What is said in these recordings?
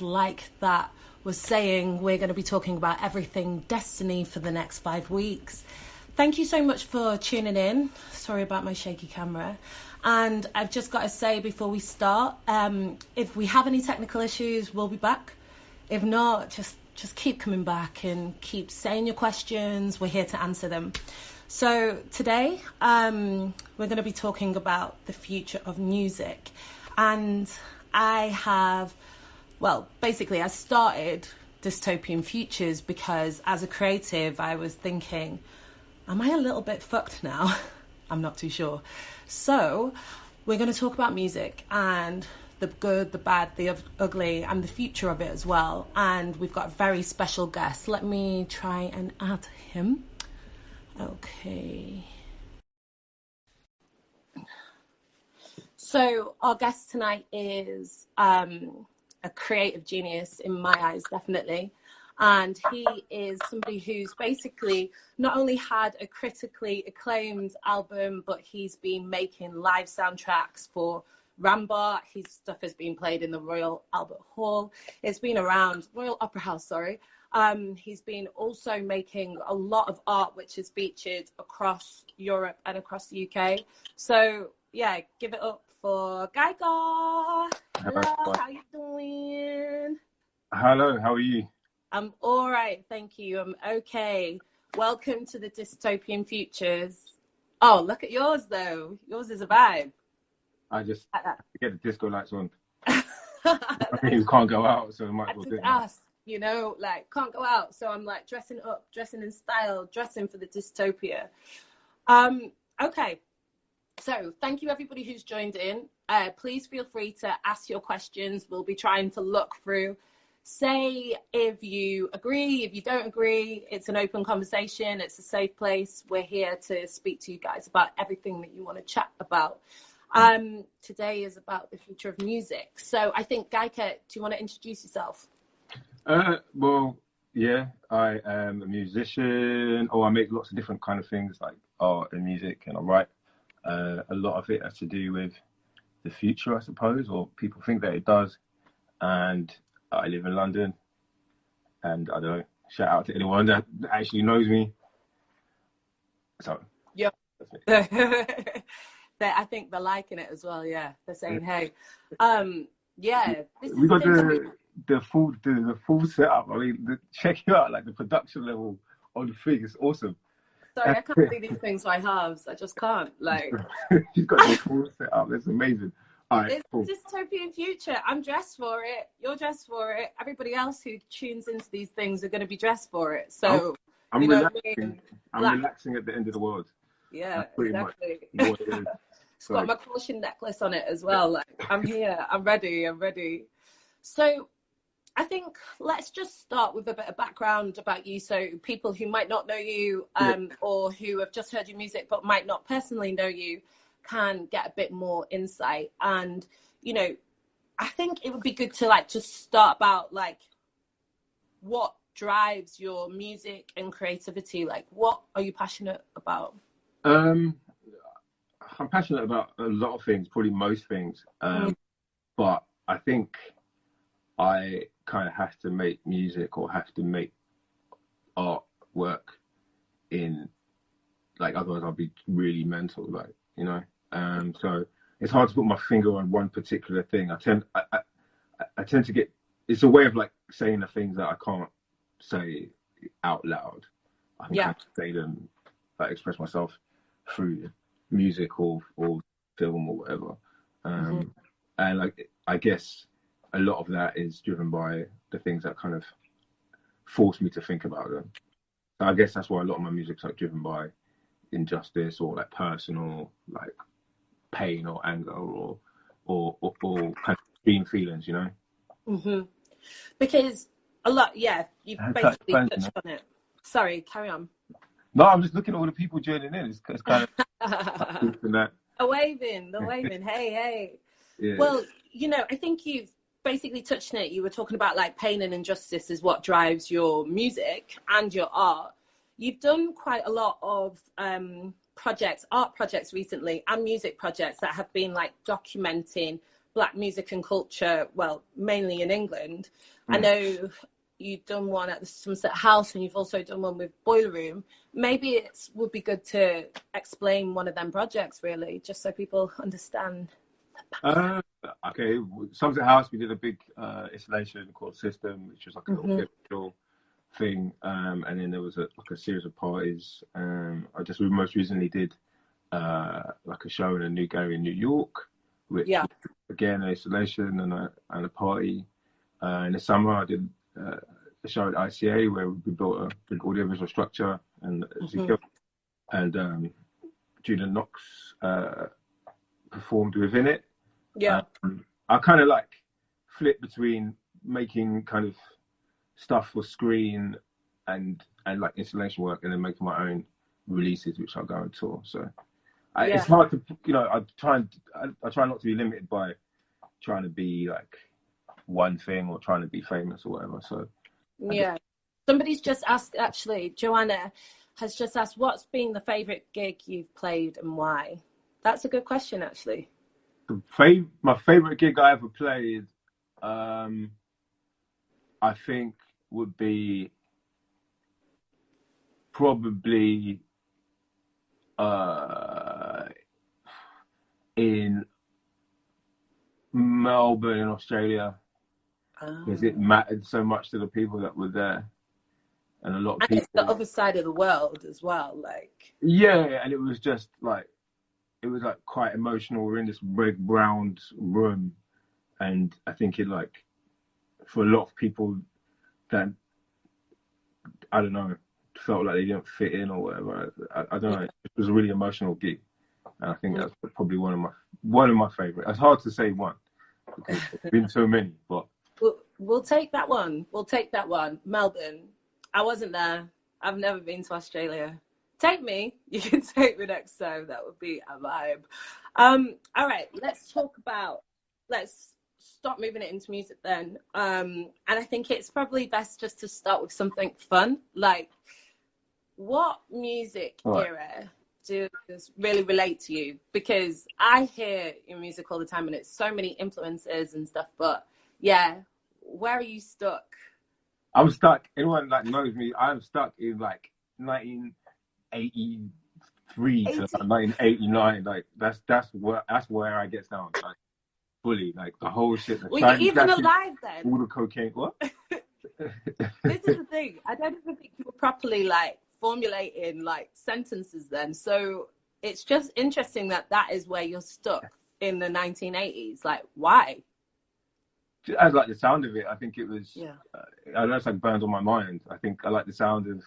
like that was saying, we're going to be talking about everything destiny for the next 5 weeks. Thank you so much for tuning in. Sorry about my shaky camera. And I've just got to say before we start, if we have any technical issues, we'll be back. If not, just keep coming back and keep saying your questions. We're here to answer them. So today, we're going to be talking about the future of music. And I started Dystopian Futures because as a creative, I was thinking, am I a little bit fucked now? I'm not too sure. So we're going to talk about music and the good, the bad, the ugly, and the future of it as well. And we've got a very special guest. Let me try and add him. Okay. So our guest tonight is a creative genius in my eyes, definitely. And he is somebody who's basically not only had a critically acclaimed album, but he's been making live soundtracks for Rambert. His stuff has been played in the Royal Albert Hall. It's been around Royal Opera House, sorry. He's been also making a lot of art, which is featured across Europe and across the UK. So yeah, give it up for Gaika. Hello, how you doing? Hello, how are you? I'm all right, thank you. I'm okay. Welcome to the Dystopian Futures. Oh, look at yours though. Yours is a vibe. I just get the disco lights on. I mean, you can't go out, so it might as well do it. You know, like can't go out, so I'm like dressing up, dressing in style, dressing for the dystopia. Okay, so thank you everybody who's joined in. Please feel free to ask your questions. We'll be trying to look through. Say if you agree, if you don't agree. It's an open conversation. It's a safe place. We're here to speak to you guys about everything that you want to chat about. Today is about the future of music. So I think, Gaika, do you want to introduce yourself? Well, yeah, I am a musician. I make lots of different kind of things like art and music, and I write. A lot of it has to do with the future, I suppose, or people think that it does. And I live in London, and I don't know, shout out to anyone that actually knows me. So, yeah. I think they're liking it as well, yeah. They're saying, hey. Yeah. We got the full setup. I mean, check it out, like the production level on the thing is awesome. Sorry, I can't do these things by halves. I just can't. Like, you've got the full setup. That's amazing. All right, it's cool. Dystopian future. I'm dressed for it. You're dressed for it. Everybody else who tunes into these things are going to be dressed for it. So I'm you know relaxing. what I mean? I'm relaxing at the end of the world. Yeah, exactly. It's So, got my caution necklace on it as well. Like, I'm here. I'm ready. So I think let's just start with a bit of background about you, so people who might not know you or who have just heard your music but might not personally know you can get a bit more insight. And you know, I think it would be good to like just start about like what drives your music and creativity. Like, what are you passionate about? I'm passionate about a lot of things, probably most things, but I think I kind of have to make music or have to make art work in, like, otherwise I'll be really mental, like, you know. So it's hard to put my finger on one particular thing. I tend to get, it's a way of like saying the things that I can't say out loud. I can kind of say them, like express myself through music or film or whatever. And like, I guess a lot of that is driven by the things that kind of force me to think about them. So I guess that's why a lot of my music's like driven by injustice or like personal like pain or anger or kind of extreme feelings, you know. Because a lot, you basically touched on it. Sorry, carry on. No, I'm just looking at all the people joining in. It's kind of that. The waving. Hey. Yeah. Well, you know, I think you've basically touched on it. You were talking about like pain and injustice is what drives your music and your art. You've done quite a lot of art projects recently and music projects that have been like documenting Black music and culture, well, mainly in England. I know you've done one at the Sunset House and you've also done one with Boiler Room. Maybe it would be good to explain one of them projects, really, just so people understand. Okay, Sunset House, we did a big installation called System, which was like a little virtual thing, and then there was like a series of parties. We most recently did like a show in a new gallery in New York, which again an installation and a party. In the summer, I did a show at ICA where we built a big audiovisual structure, and Julian Knox performed within it. I kind of like flip between making kind of stuff for screen and like installation work, and then making my own releases, which I'll go and tour. So it's hard to, I try not to be limited by trying to be like one thing or trying to be famous or whatever. So somebody's just asked, actually, Joanna has just asked, what's been the favorite gig you've played and why? That's a good question, actually. My favorite gig I ever played, I think would be probably in Melbourne in Australia, because it mattered so much to the people that were there, and a lot of people. It's the other side of the world as well, like. Yeah, and it was just like, it was like quite emotional. We're in this red brown room, and I think it, like, for a lot of people that, I don't know, felt like they didn't fit in or whatever. I don't know. It was a really emotional gig, and I think that's probably one of my favorite. It's hard to say one because there's been so many, but we'll take that one. We'll take that one. Melbourne. I wasn't there. I've never been to Australia. Take me. You can take me next time. That would be a vibe. All right. Let's stop moving it into music then. And I think it's probably best just to start with something fun. Like, what music era does really relate to you? Because I hear your music all the time and it's so many influences and stuff, but where are you stuck? I'm stuck. Anyone that knows me, I'm stuck in like 1983 to 1989. Like that's where I get down. Like fully, like the whole shit. Were you even alive then? All the cocaine. What? This is the thing. I don't even think you were properly like formulating like sentences then. So it's just interesting that is where you're stuck in the 1980s. Like, why? I like the sound of it. I think it was. I know it's like burned on my mind. I think I like the sound of.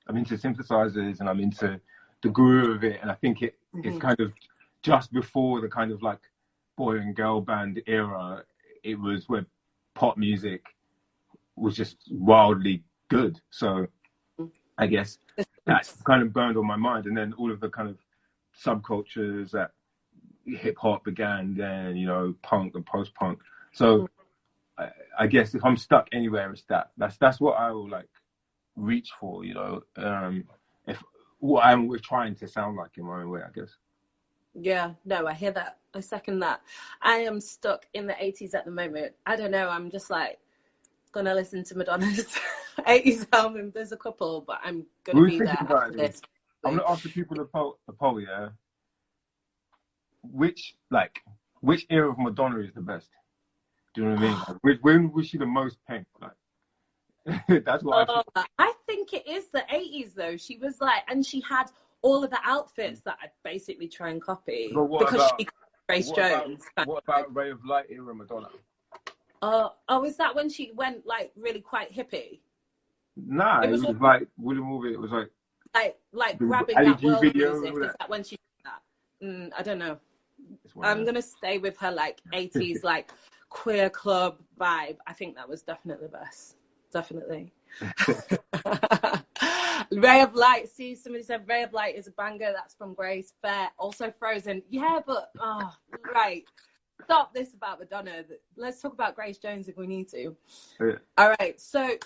I'm into synthesizers and I'm into the groove of it, and I think it's kind of just before the kind of like boy and girl band era. It was where pop music was just wildly good. So I guess that's kind of burned on my mind, and then all of the kind of subcultures that hip hop began then, punk and post punk. So I guess if I'm stuck anywhere, it's that's what I will like reach for, if what I'm trying to sound like in my own way, I guess. Yeah, no, I hear that. I second that. I am stuck in the 80s at the moment. I don't know. I'm just like gonna listen to Madonna's 80s album. There's a couple, but I'm gonna be there after this. I'm gonna ask the people the poll, yeah. Which era of Madonna is the best? Do you know what I mean? Like, when was she the most pink? Like, that's what I think it is the 80s though. She was like, and she had all of the outfits that I'd basically try and copy because she Grace Jones. What about Ray of Light era Madonna? Is that when she went like really quite hippie? Nah, it was like William Movie. It was like grabbing that world music. Is that when she did that? I don't know. I'm gonna stay with her like 80s like queer club vibe. I think that was definitely the best. Definitely. Ray of Light. See, somebody said Ray of Light is a banger. That's from Grace. Fair. Also Frozen. Yeah, but right. Stop this about Madonna. Let's talk about Grace Jones if we need to. Yeah. All right. So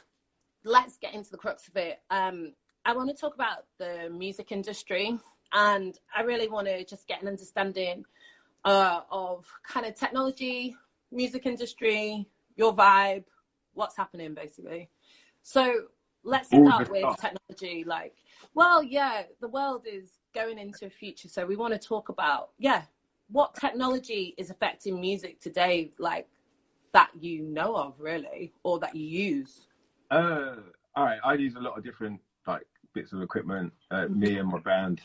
let's get into the crux of it. I want to talk about the music industry, and I really want to just get an understanding of kind of technology, music industry, your vibe, what's happening basically. So let's start with technology. Like, well, yeah, the world is going into a future, so we want to talk about, what technology is affecting music today, like that you know of, really, or that you use. All right, I use a lot of different like bits of equipment. Me and my band,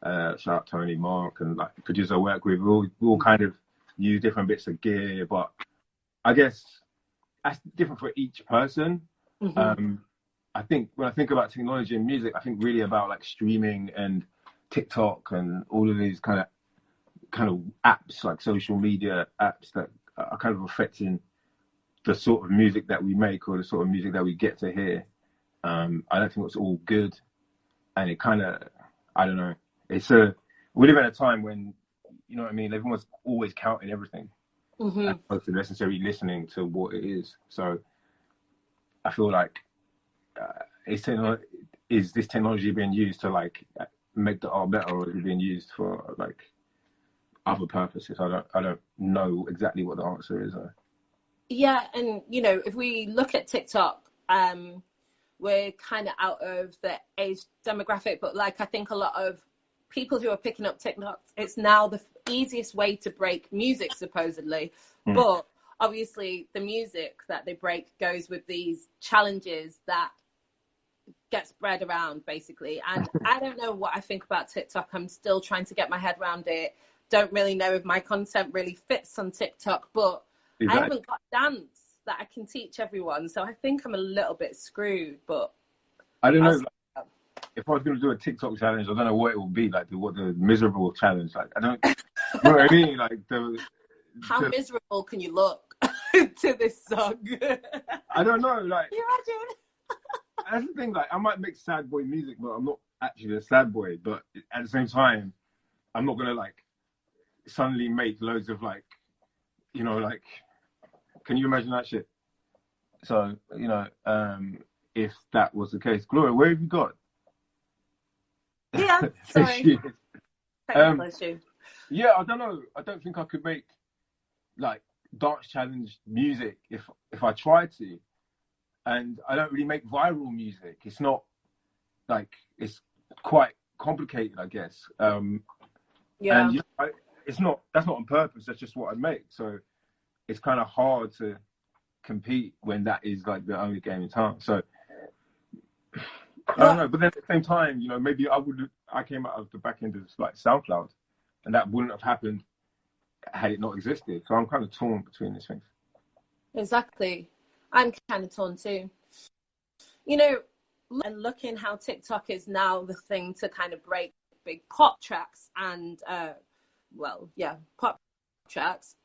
shout out Tony, Mark, and like producer I work with, we all kind of use different bits of gear, but I guess that's different for each person. I think when I think about technology and music, I think really about like streaming and TikTok and all of these kind of apps, like social media apps that are kind of affecting the sort of music that we make or the sort of music that we get to hear. I don't think it's all good, and it kind of, I don't know. We live in a time when, you know what I mean, everyone's always counting everything, as opposed to necessarily listening to what it is. So I feel like, is this technology being used to like make the art better, or is it being used for like other purposes? I don't know exactly what the answer is. Yeah, and you know, if we look at TikTok, we're kind of out of the age demographic, but like I think a lot of people who are picking up TikTok, it's now the easiest way to break music, supposedly. But obviously the music that they break goes with these challenges that get spread around, basically. And I don't know what I think about TikTok. I'm still trying to get my head around it. Don't really know if my content really fits on TikTok, but I haven't got dance that I can teach everyone. So I think I'm a little bit screwed, but I don't know. Like, if I was going to do a TikTok challenge, I don't know what it would be, like what the miserable challenge. Like, I don't, you know what I mean? Like how miserable can you look to this song? I don't know. Like, can you imagine? That's the thing. Like, I might make sad boy music, but I'm not actually a sad boy. But at the same time, I'm not gonna like suddenly make loads of like, you know, like, can you imagine that shit? So, you know, if that was the case, Gloria, where have you got? Yeah, sorry. Yeah, I don't know. I don't think I could make like dance challenge music if I tried to. And I don't really make viral music. It's not like, it's quite complicated, I guess. And you know, that's not on purpose. That's just what I make. So it's kind of hard to compete when that is like the only game in town. So I don't know. But then at the same time, you know, maybe I came out of the back end of like SoundCloud, and that wouldn't have happened had it not existed. So I'm kind of torn between these things. Exactly. I'm kind of torn too. You know, and looking how TikTok is now the thing to kind of break big pop tracks and, pop tracks.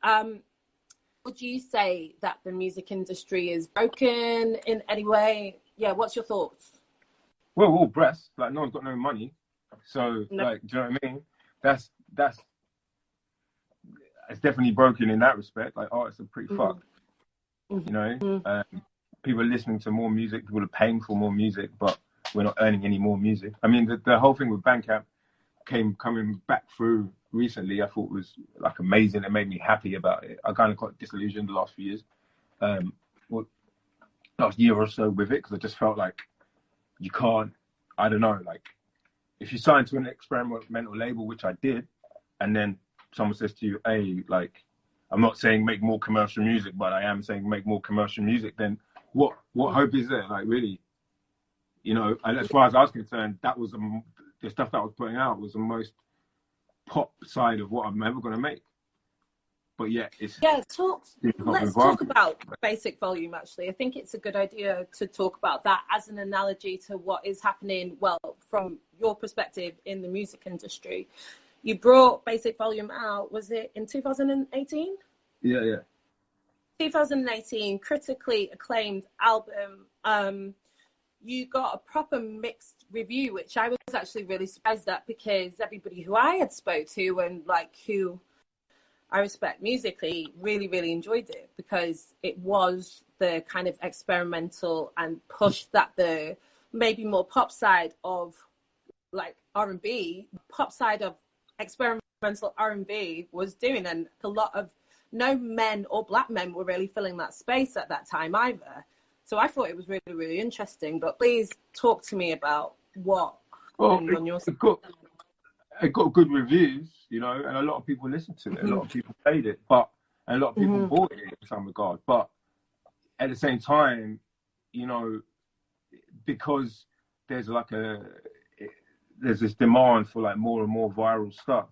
Would you say that the music industry is broken in any way? Yeah, what's your thoughts? Well, we're all breasts. Like, no one's got no money. So, like, do you know what I mean? That's it's definitely broken in that respect. Like, artists are pretty fucked. You know, people are listening to more music, people are paying for more music, but we're not earning any more music. I mean, the whole thing with Bandcamp coming back through recently, I thought was like amazing. It made me happy about it. I kind of got disillusioned the last few years, last year or so with it, because I just felt like you can't, I don't know, like if you sign to an experimental label, which I did, and then someone says to you, hey, like, I'm not saying make more commercial music, but I am saying make more commercial music, then what hope is there? Like, really, you know, and as far as I was concerned, that was the stuff that I was putting out was the most pop side of what I'm ever going to make. But yeah, let's talk about Basic Volume, actually. I think it's a good idea to talk about that as an analogy to what is happening, well, from your perspective in the music industry. You brought Basic Volume out, was it in 2018? Yeah. 2018, critically acclaimed album. You got a proper mixed review, which I was actually really surprised at, because everybody who I had spoke to and like who I respect musically really, really enjoyed it, because it was the kind of experimental and push that the maybe more pop side of like R&B, pop side of experimental R&B was doing. And a lot of no men or black men were really filling that space at that time either. So I thought it was really, really interesting. But please talk to me about what happened on your side. It got good reviews, you know, and a lot of people listened to it. A lot of people played it, and a lot of people bought it in some regard. But at the same time, you know, because there's this demand for like more and more viral stuff.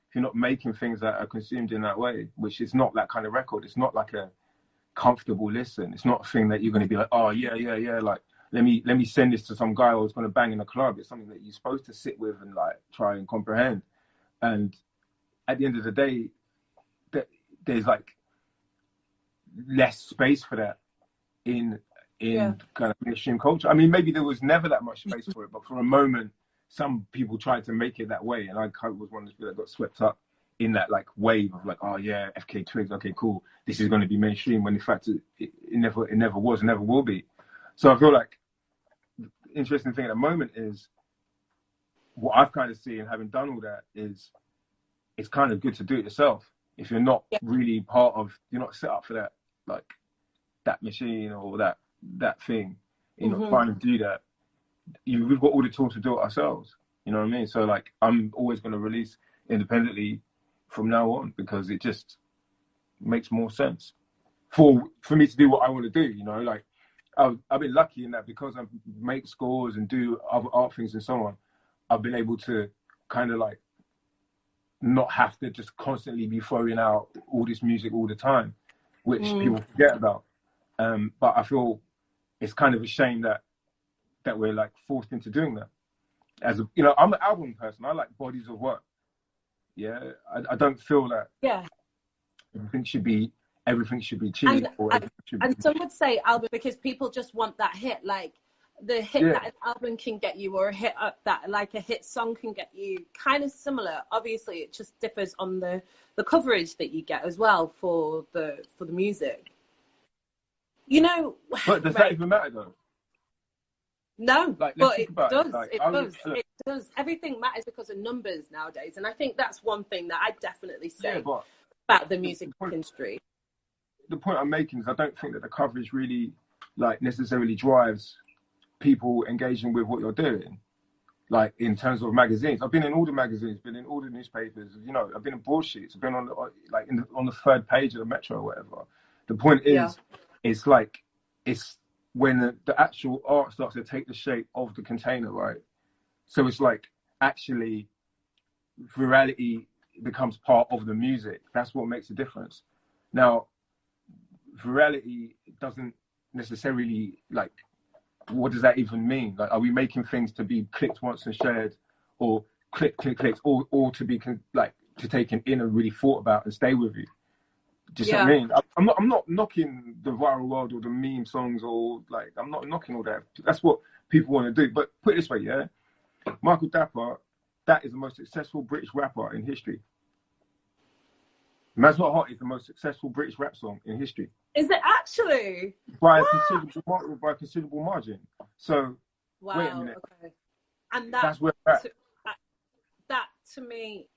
If you're not making things that are consumed in that way, which is not that kind of record, it's not like a comfortable listen. It's not a thing that you're going to be like, oh yeah, like let me send this to some guy who's going to bang in a club. It's something that you're supposed to sit with and like try and comprehend. And at the end of the day, there's like less space for that in kind of mainstream culture. I mean, maybe there was never that much space for it, but for a moment, some people tried to make it that way, and I kind of was one of the people that got swept up in that like wave of like, oh yeah, FK Twigs, okay, cool, this is going to be mainstream, when in fact it never was and never will be. So I feel like the interesting thing at the moment is what I've kind of seen, having done all that, is it's kind of good to do it yourself if you're not really part of, you're not set up for that, like that machine or that thing. You're not trying to do that. We've got all the tools to do it ourselves. You know what I mean? So like, I'm always going to release independently from now on, because it just makes more sense for me to do what I want to do. You know, like I've been lucky in that, because I make scores and do other art things and so on. I've been able to kind of like not have to just constantly be throwing out all this music all the time, which people forget about. But I feel it's kind of a shame that we're like forced into doing that. As a, you know, I'm an album person. I like bodies of work. Yeah, I don't feel that everything should be cheap. And some would say album because people just want that hit, like the hit that an album can get you, or a hit that like a hit song can get you. Kind of similar. Obviously, it just differs on the coverage that you get as well for the music. You know, but does that even matter though? No, like, but it does. Like, it does. Everything matters because of numbers nowadays, and I think that's one thing that I definitely say about the music industry. The point I'm making is I don't think that the coverage really, like, necessarily drives people engaging with what you're doing. Like, in terms of magazines, I've been in all the magazines, been in all the newspapers. You know, I've been in broadsheets. I've been on on the third page of the Metro or whatever. The point is, it's like it's when the actual art starts to take the shape of the container, right? So it's like actually virality becomes part of the music. That's what makes a difference. Now, virality doesn't necessarily, like, what does that even mean? Like, are we making things to be clicked once and shared, or clicks, or to be to taken in and really thought about and stay with you? Do you see what I mean? I'm not knocking the viral world or the meme songs, or like, I'm not knocking all that. That's what people want to do. But put it this way, yeah, Michael Dapper, that is the most successful British rapper in history. Man's Not Hot is the most successful British rap song in history. Is it actually? By a considerable margin. So wait a minute. Okay. And that's where that to me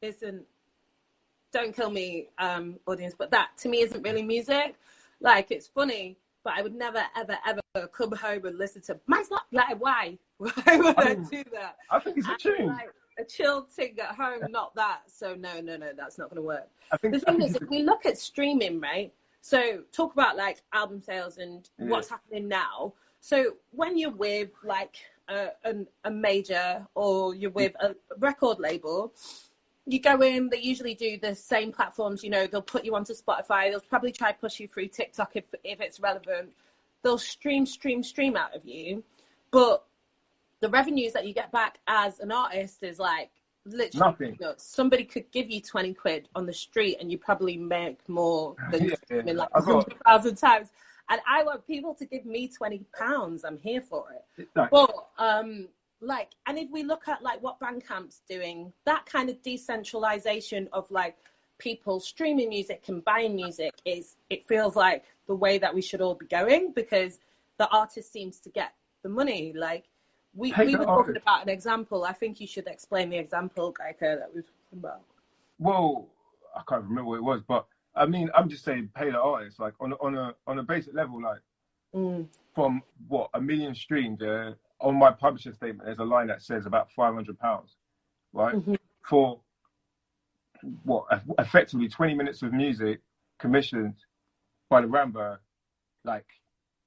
isn't. Don't kill me, audience, but that to me isn't really music. Like, it's funny, but I would never, ever, ever come home and listen to Man's Not, like, why? Why would I do that? I think it's a tune. Like, a chilled thing at home, not that. So no, that's not going to work. The thing is, if we look at streaming, right? So talk about like album sales and what's happening now. So when you're with like a major, or you're with a record label, you go in, they usually do the same platforms, you know, they'll put you onto Spotify, they'll probably try to push you through TikTok if it's relevant. They'll stream out of you. But the revenues that you get back as an artist is like literally nothing. You know, somebody could give you 20 quid on the street and you probably make more than like 100,000 times. And I want people to give me £20. I'm here for it. But like, and if we look at like what Bandcamp's doing, that kind of decentralization of like people streaming music and buying music, it feels like the way that we should all be going, because the artist seems to get the money. Like we were talking about an example. I think you should explain the example, Gaika, that we were talking about. Well, I can't remember what it was, but I mean, I'm just saying pay the artist, like on a basic level, like from what, 1 million streams, on my publisher statement, there's a line that says about £500, right? For what, effectively 20 minutes of music commissioned by the Rambo. Like,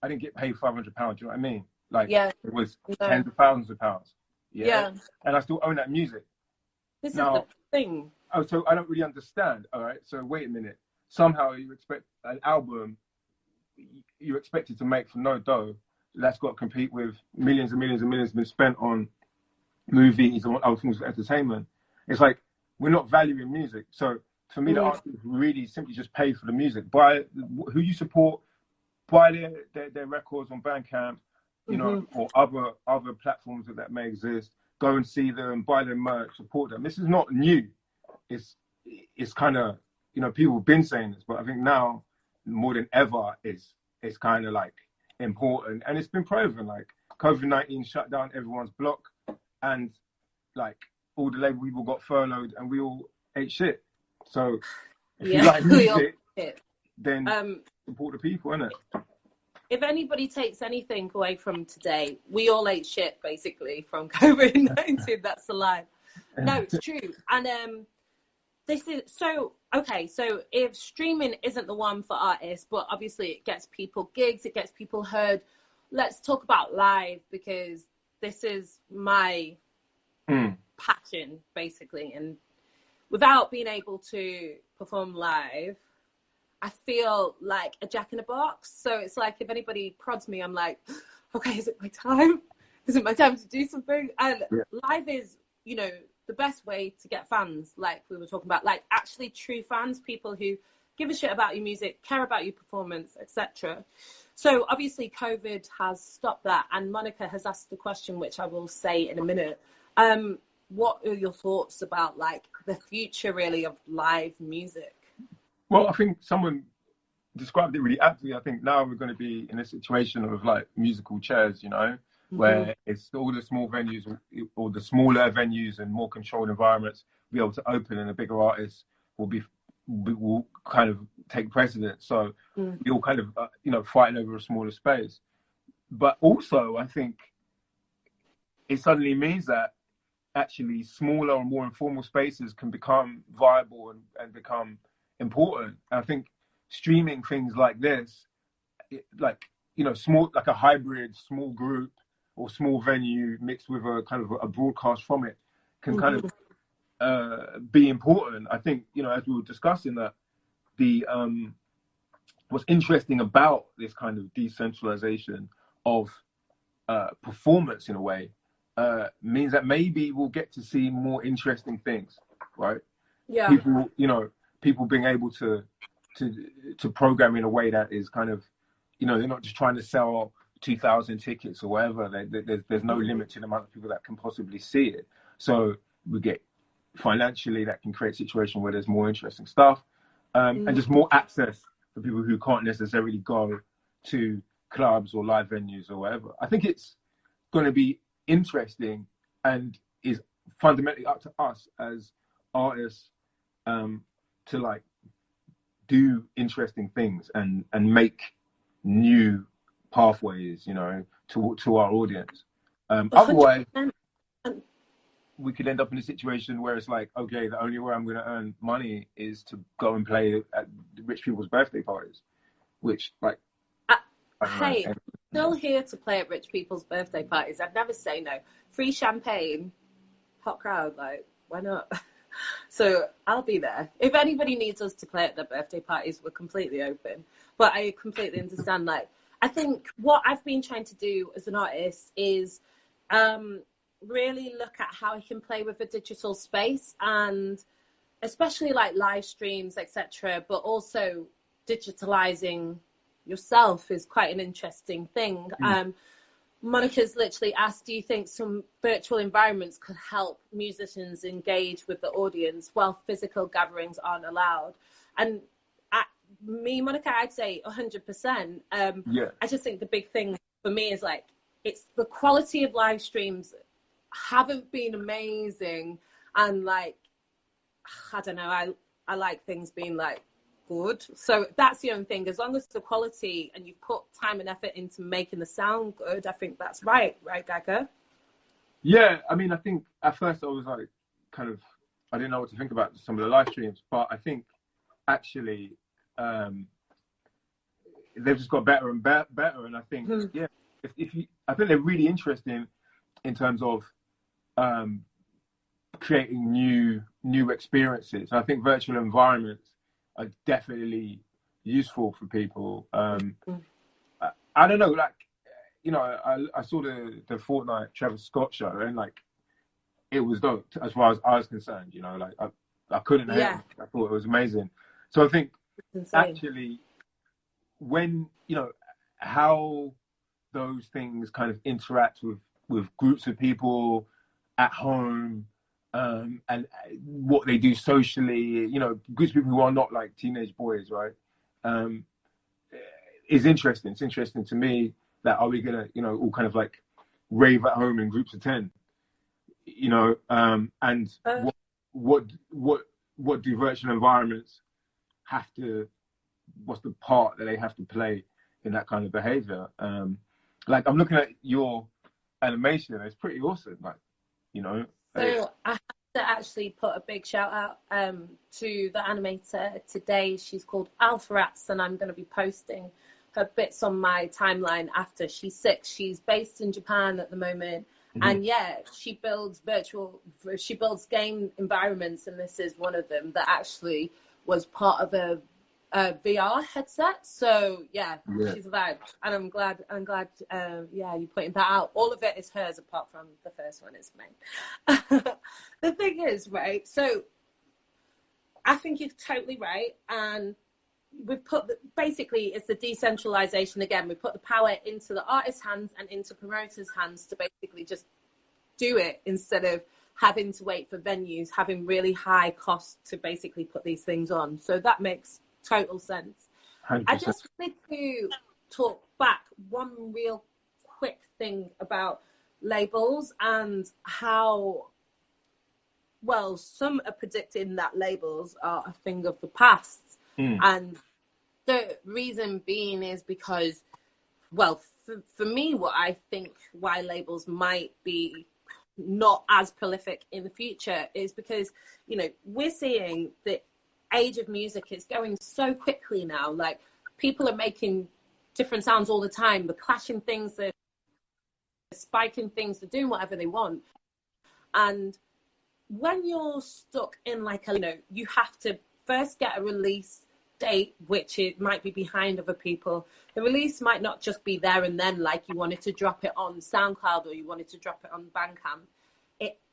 I didn't get paid £500, do you know what I mean? Like, it was tens of thousands of pounds. Yeah. And I still own that music. This now, is the thing. Oh, so I don't really understand. All right. So wait a minute. Somehow you expect an album you expected to make for no dough. That's got to compete with millions and millions and millions been spent on movies and other forms of entertainment. It's like, we're not valuing music. So for me, the artists really simply just pay for the music. Buy who you support, buy their records on Bandcamp, you know, or other platforms that may exist. Go and see them, buy their merch, support them. This is not new. It's kind of, you know, people have been saying this, but I think now more than ever it's kind of like important, and it's been proven. Like, COVID-19 shut down everyone's block, and like all the label people got furloughed, and we all ate shit. So if you like music, then support the people, innit? If anybody takes anything away from today, we all ate shit basically from COVID-19. That's the line. No, it's true. And this is so okay. So if streaming isn't the one for artists, but obviously it gets people gigs, it gets people heard. Let's talk about live, because this is my passion basically. And without being able to perform live, I feel like a jack in a box. So it's like, if anybody prods me, I'm like, okay, is it my time? Is it my time to do something? And live is, you know, the best way to get fans, like we were talking about, like actually true fans, people who give a shit about your music, care about your performance, etc. So obviously COVID has stopped that, and Monica has asked the question, which I will say in a minute. What are your thoughts about like the future really of live music? Well, I think someone described it really aptly. I think now we're going to be in a situation of like musical chairs, you know, where it's all the small venues or the smaller venues and more controlled environments be able to open, and the bigger artists will kind of take precedence. So we all kind of, you know, fighting over a smaller space. But also, I think it suddenly means that actually smaller and more informal spaces can become viable and become important. And I think streaming things like this, like, you know, small, like a hybrid small group or small venue mixed with a kind of a broadcast from it, can kind of be important. I think, you know, as we were discussing, that the what's interesting about this kind of decentralization of performance in a way means that maybe we'll get to see more interesting things, right? Yeah. People, you know, people being able to program in a way that is kind of, you know, they're not just trying to sell 2,000 tickets or whatever. There's no limit to the amount of people that can possibly see it. So we get financially, that can create a situation where there's more interesting stuff, and just more access for people who can't necessarily go to clubs or live venues or whatever. I think it's going to be interesting, and is fundamentally up to us as artists to like do interesting things and make new pathways, you know, to our audience. Otherwise, we could end up in a situation where it's like, okay, the only way I'm going to earn money is to go and play at rich people's birthday parties, which, like, hey, I'm still here to play at rich people's birthday parties. I'd never say no. Free champagne, hot crowd, like, why not? So I'll be there. If anybody needs us to play at their birthday parties, we're completely open. But I completely understand, like, I think what I've been trying to do as an artist is really look at how I can play with the digital space, and especially like live streams, etc. But also digitalizing yourself is quite an interesting thing. Monica's literally asked, do you think some virtual environments could help musicians engage with the audience while physical gatherings aren't allowed? And Monica, I'd say 100%. I just think the big thing for me is like, it's the quality of live streams haven't been amazing. And like, I don't know, I like things being like good. So that's the only thing. As long as the quality and you put time and effort into making the sound good, I think that's right, Gaika? Yeah, I mean, I think at first I was like, kind of, I didn't know what to think about some of the live streams, but I think actually they've just got better and better. And I think, yeah, if you, I think they're really interesting in terms of creating new experiences. And I think virtual environments are definitely useful for people. I don't know, like, you know, I saw the Fortnite Travis Scott show, and like, it was dope as far as I was concerned. You know, like I couldn't hate it. I thought it was amazing. So I think actually, when, you know, how those things kind of interact with groups of people at home, and what they do socially, you know, groups of people who are not like teenage boys, right? Is interesting. It's interesting to me that, are we gonna, you know, all kind of like rave at home in groups of 10, you know, and what do virtual environments have to, what's the part that they have to play in that kind of behavior? Like, I'm looking at your animation and it's pretty awesome, like, you know. So I have to actually put a big shout out to the animator today. She's called Alpha Rats, and I'm going to be posting her bits on my timeline after. She's 6. She's based in Japan at the moment. And yeah, she builds game environments, and this is one of them that actually was part of a VR headset. So yeah, she's a vibe, and I'm glad yeah, you pointed that out. All of it is hers apart from the first one is mine. The thing is, right, so I think you're totally right, and we've put basically it's the decentralization again. We put the power into the artist's hands and into promoters' hands to basically just do it, instead of having to wait for venues, having really high costs to basically put these things on. So that makes total sense. 100%. I just wanted to talk back one real quick thing about labels and how, well, some are predicting that labels are a thing of the past. And the reason being is because, well, for me, what I think why labels might be not as prolific in the future is because, you know, we're seeing the age of music is going so quickly now. Like, people are making different sounds all the time. They're clashing things, they're spiking things, they're doing whatever they want. And when you're stuck in like a, you know, you have to first get a release date, which it might be behind other people. The release might not just be there and then, like you wanted to drop it on SoundCloud or you wanted to drop it on Bandcamp.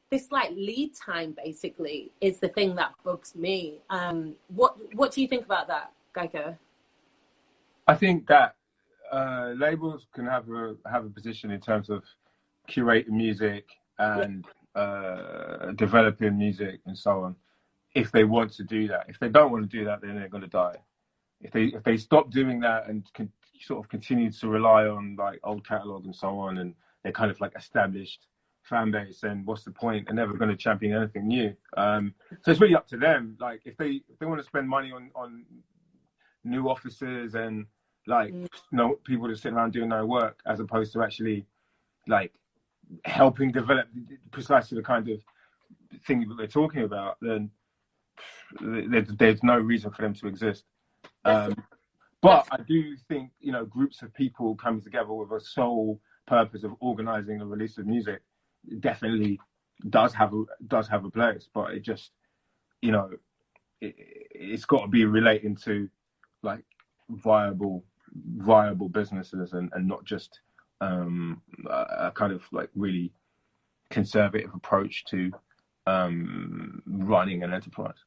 This like lead time basically is the thing that bugs me. What do you think about that, Gaika? I think that labels can have a position in terms of curating music and developing music and so on, if they want to do that. If they don't want to do that, then they're going to die. If they stop doing that and sort of continue to rely on like old catalog and so on, and they're kind of like established fan base, and what's the point? They're never going to champion anything new. So it's really up to them. Like, if they want to spend money on new offices and like, you know, people to sit around doing no work, as opposed to actually like helping develop precisely the kind of thing that they're talking about, then there's no reason for them to exist. But I do think, you know, groups of people coming together with a sole purpose of organizing a release of music definitely does have a place. But it just, you know, it's got to be relating to like viable businesses, and not just a kind of like really conservative approach to running an enterprise.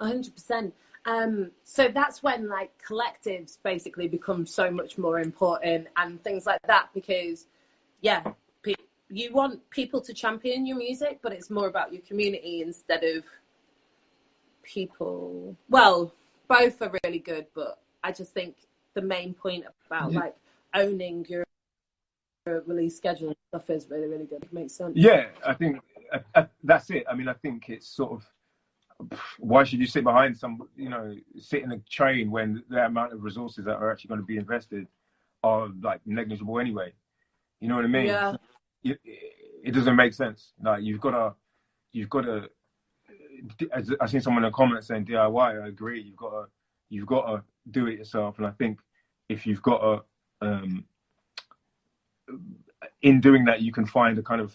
100%. So that's when like collectives basically become so much more important and things like that, because you want people to champion your music, but it's more about your community instead of people. Well, both are really good, but I just think the main point about like owning your release schedule and stuff is really, really good. It makes sense. Yeah, I think that's it. I mean, I think it's sort of why should you sit behind sit in a train when the amount of resources that are actually going to be invested are like negligible anyway? You know what I mean? Yeah. It doesn't make sense. Like you've got to. I seen someone in the comments saying DIY. I agree. You've got to do it yourself. And I think if you've got to, in doing that, you can find a kind of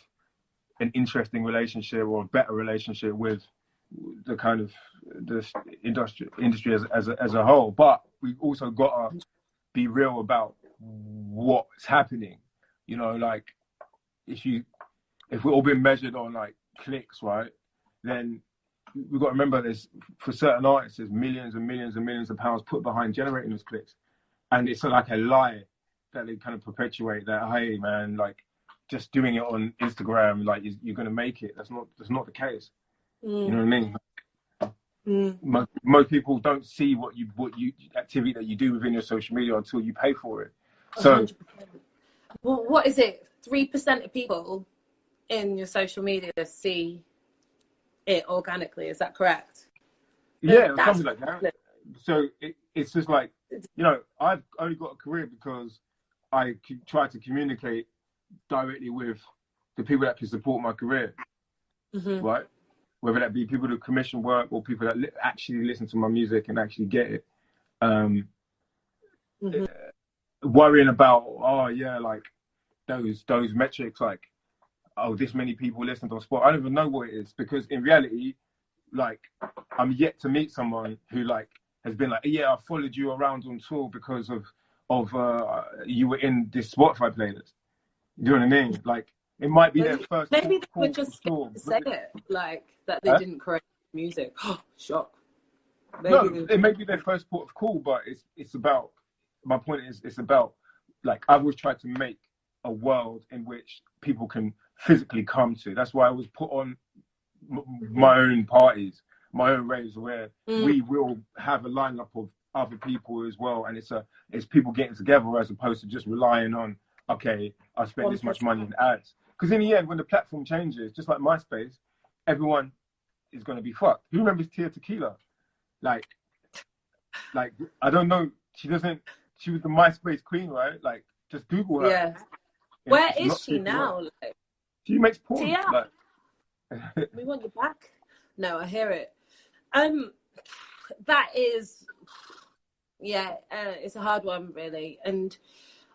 an interesting relationship or a better relationship with the kind of the industry as a whole. But we've also got to be real about what's happening. You know, like if we're all being measured on like clicks, right? Then we've got to remember for certain artists, there's millions and millions and millions of pounds put behind generating those clicks. And it's like a lie that they kind of perpetuate that, hey man, like just doing it on Instagram, like you're going to make it. That's not the case. You know what I mean? Most people don't see what you activity that you do within your social media until you pay for it. So 100%. Well, what is it? 3% of people in your social media see it organically. Is that correct? Yeah, something like that. So it's just like, I've only got a career because I try to communicate directly with the people that can support my career, right? Whether that be people that commission work or people that actually listen to my music and actually get it. Worrying about, like those metrics, like, this many people listen to a spot. I don't even know what it is, because in reality, like, I'm yet to meet someone who like has been like, yeah, I followed you around on tour because of you were in this Spotify playlist. You know what I mean? Like, it might be their first. Maybe they were just scared to say it, like that they didn't create music. Shock. It may be their first port of call, but it's about. My point is, it's about, like, I've always tried to make a world in which people can physically come to. That's why I was put on my own parties, my own raves, where we will have a lineup of other people as well, and it's people getting together as opposed to just relying on, okay, I spent this much money in ads. Because in the end, when the platform changes, just like MySpace, everyone is going to be fucked. Who remembers Tia Tequila? Like I don't know. She was the MySpace queen, right? Like, just Google her. Yeah. Where is she now? Like, she makes porn. Tia, like. we want you back. No, I hear it. That is, it's a hard one, really. And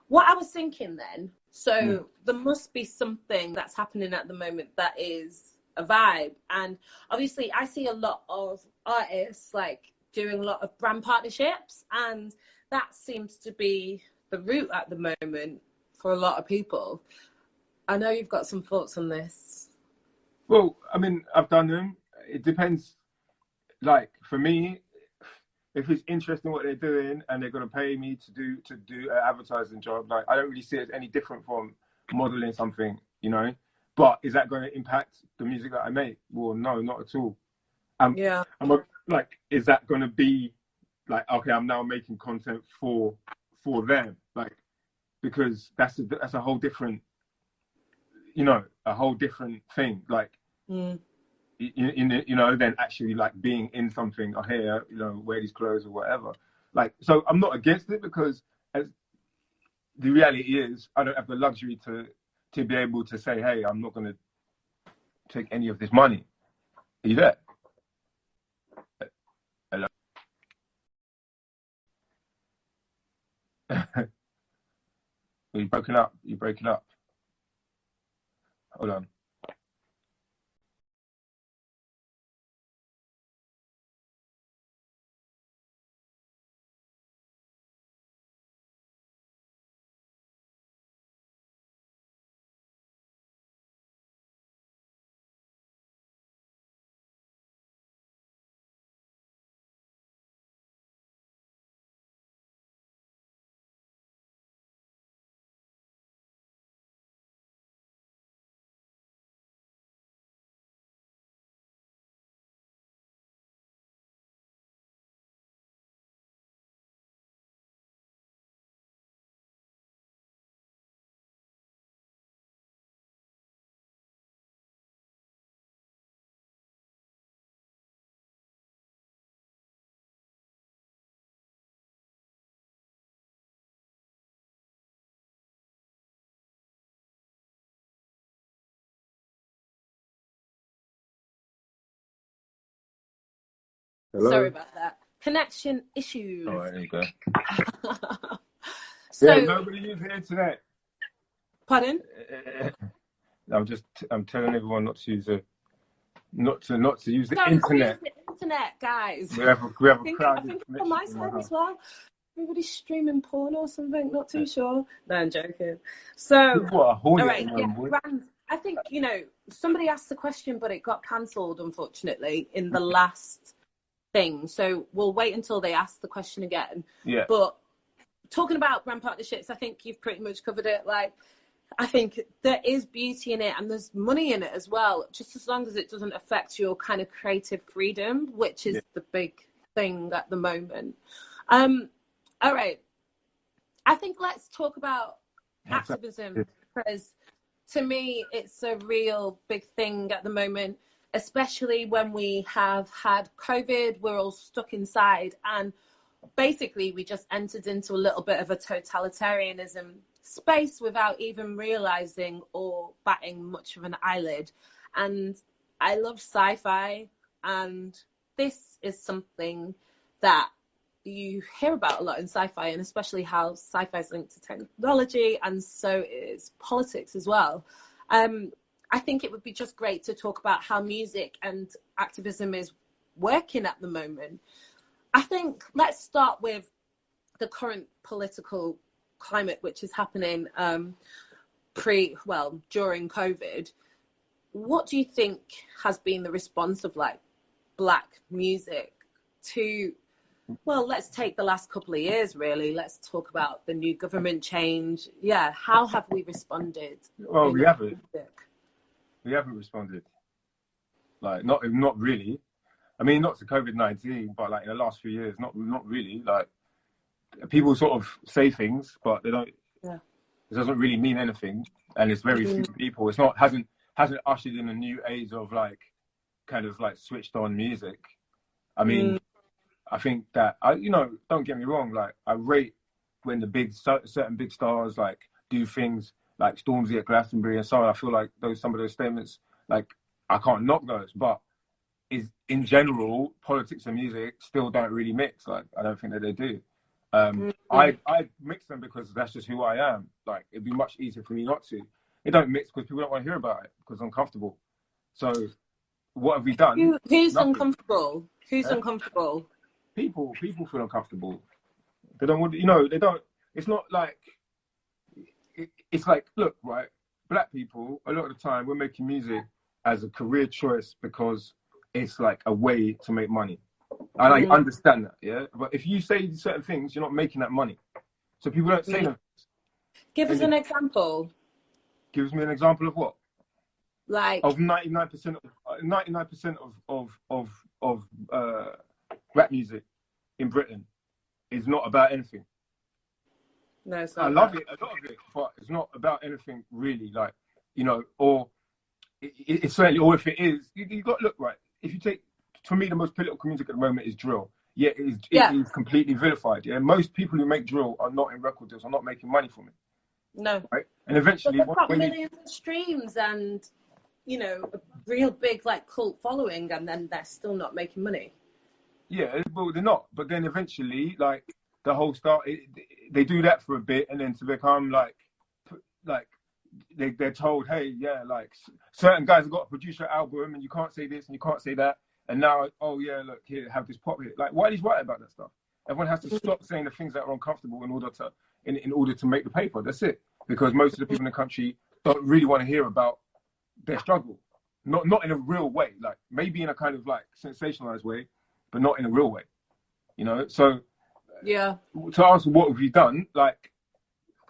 what I was thinking then, so there must be something that's happening at the moment that is a vibe. And obviously I see a lot of artists like doing a lot of brand partnerships, and that seems to be the route at the moment for a lot of people. I know you've got some thoughts on this. Well, I mean, I've done them. It depends. Like, for me, if it's interesting what they're doing and they're going to pay me to do an advertising job, like, I don't really see it as any different from modeling something, But is that going to impact the music that I make? Well, no, not at all. Is that going to be like, okay, I'm now making content for them, like, because that's a whole different, a whole different thing, like, than actually like being in something. Here, wear these clothes or whatever. Like, so I'm not against it, because as the reality is, I don't have the luxury to be able to say, hey, I'm not going to take any of this money. Are you there? Hello? You're broken up. You're breaking up. Hold on. Hello? Sorry about that. Connection issues. Oh, there you go. So, yeah, nobody uses the internet. Pardon? I'm telling everyone not to use not to use the Don't internet. use the internet, guys. We have a crowded I think it's on connection my in the side house. as well. Everybody's streaming porn or something, not too sure. No, I'm joking. So, People are horny all at right, the yeah, moment, boy. Rand, I think, somebody asked the question, but it got cancelled, unfortunately, in the last thing. So we'll wait until they ask the question again. Yeah. But talking about brand partnerships, I think you've pretty much covered it. Like, I think there is beauty in it and there's money in it as well, just as long as it doesn't affect your kind of creative freedom, which is the big thing at the moment. All right. I think let's talk about activism, because to me, it's a real big thing at the moment, especially when we have had COVID, we're all stuck inside, and basically we just entered into a little bit of a totalitarianism space without even realizing or batting much of an eyelid. And I love sci-fi, and this is something that you hear about a lot in sci-fi, and especially how sci-fi is linked to technology, and so is politics as well. I think it would be just great to talk about how music and activism is working at the moment. I think let's start with the current political climate, which is happening during COVID. What do you think has been the response of like Black music to, well, let's take the last couple of years, really. Let's talk about the new government change. Yeah, how have we responded? Well, we haven't. We haven't responded. Like, not really. I mean, not to COVID-19, but like in the last few years, not really. Like, people sort of say things, but they don't. Yeah. It doesn't really mean anything, and it's very few people. It's not hasn't ushered in a new age of like kind of like switched on music. I mean, I think that don't get me wrong. Like, I rate when the certain big stars like do things like Stormzy at Glastonbury and so on. I feel like some of those statements, like, I can't knock those, but is in general politics and music still don't really mix. Like, I don't think that they do. I mix them because that's just who I am. Like, it'd be much easier for me not to. It don't mix because people don't want to hear about it because I'm uncomfortable. So what have we done? Who's Nothing. uncomfortable? Who's uncomfortable? People feel uncomfortable. They don't want they don't. It's not like it's like, look, right, Black people, a lot of the time we're making music as a career choice because it's like a way to make money. And I understand that, yeah? But if you say certain things, you're not making that money. So people don't say them. Give us an example. Gives me an example of what? Like of 99% of rap music in Britain is not about anything. No, it's not. I love it, a lot of it, but it's not about anything really. Like, or it's certainly, or if it is, you got to look, right. If you take, for me, the most political music at the moment is drill. Yeah, it is completely vilified. Yeah, most people who make drill are not in record deals, are not making money from it. No. Right? And eventually, but they've got millions of streams and a real big like cult following, and then they're still not making money. Yeah, well, they're not. But then eventually, like, the whole they do that for a bit, and then to become like they're told, hey, yeah, like certain guys have got to produce your album, and you can't say this and you can't say that. And now, oh yeah, look here, have this pop hit. Like, why is right about that stuff? Everyone has to stop saying the things that are uncomfortable in order to make the paper. That's it. Because most of the people in the country don't really want to hear about their struggle. Not in a real way. Like, maybe in a kind of like sensationalized way, but not in a real way. So yeah. To ask what have you done, like,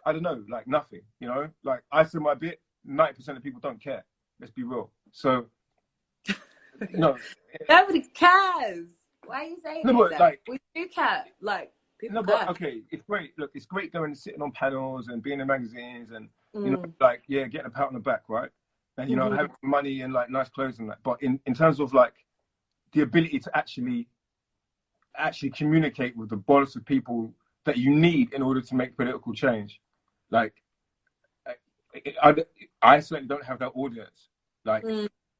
I don't know, like nothing. Like, I said my bit. 90% of people don't care. Let's be real. So. Nobody cares. Why are you saying that? Like, we do care. Like, people care. But okay, it's great. Look, it's great going and sitting on panels and being in magazines and getting a pat on the back, right? And having money and like nice clothes and that. But in terms of like the ability to actually communicate with the bolus of people that you need in order to make political change, like I certainly don't have that audience. Like.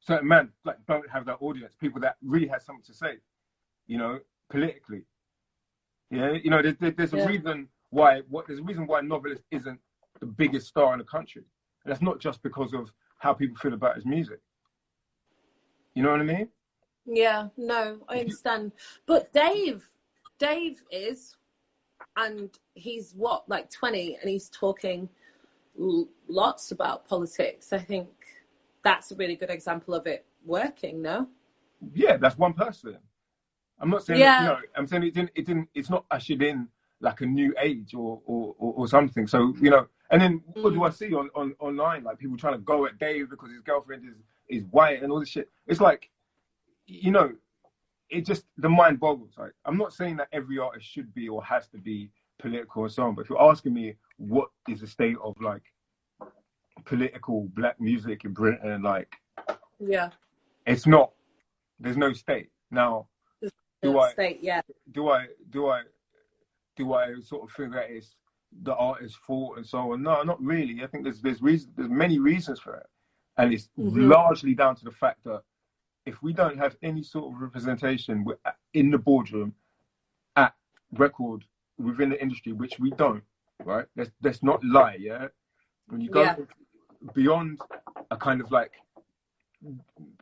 Certain men like don't have that audience, people that really have something to say. you know, politically. Yeah, you know, there's a Yeah. reason why Novelist isn't the biggest star in the country. And that's not just because of how people feel about his music. You know what I mean? Yeah, no, I understand. But Dave is, and he's what, like 20, and he's talking lots about politics. I think that's a really good example of it working, no? Yeah, that's one person. I'm not saying Yeah. that, you know, I'm saying it's not ushered in like a new age or something. So, you know, and then what do I see on online? Like people trying to go at Dave because his girlfriend is white and all this shit. It's like, you know, it just, the mind boggles. Like, I'm not saying that every artist should be or has to be political and so on, but if you're asking me what is the state of like political black music in Britain, like, Yeah. it's not, there's no state. Now, do I sort of think that it's the artist's fault and so on? No, not really. I think there's many reasons for it, and it's largely down to the fact that if we don't have any sort of representation in the boardroom at record within the industry, which we don't, right? Let's not lie, yeah. When you go beyond a kind of like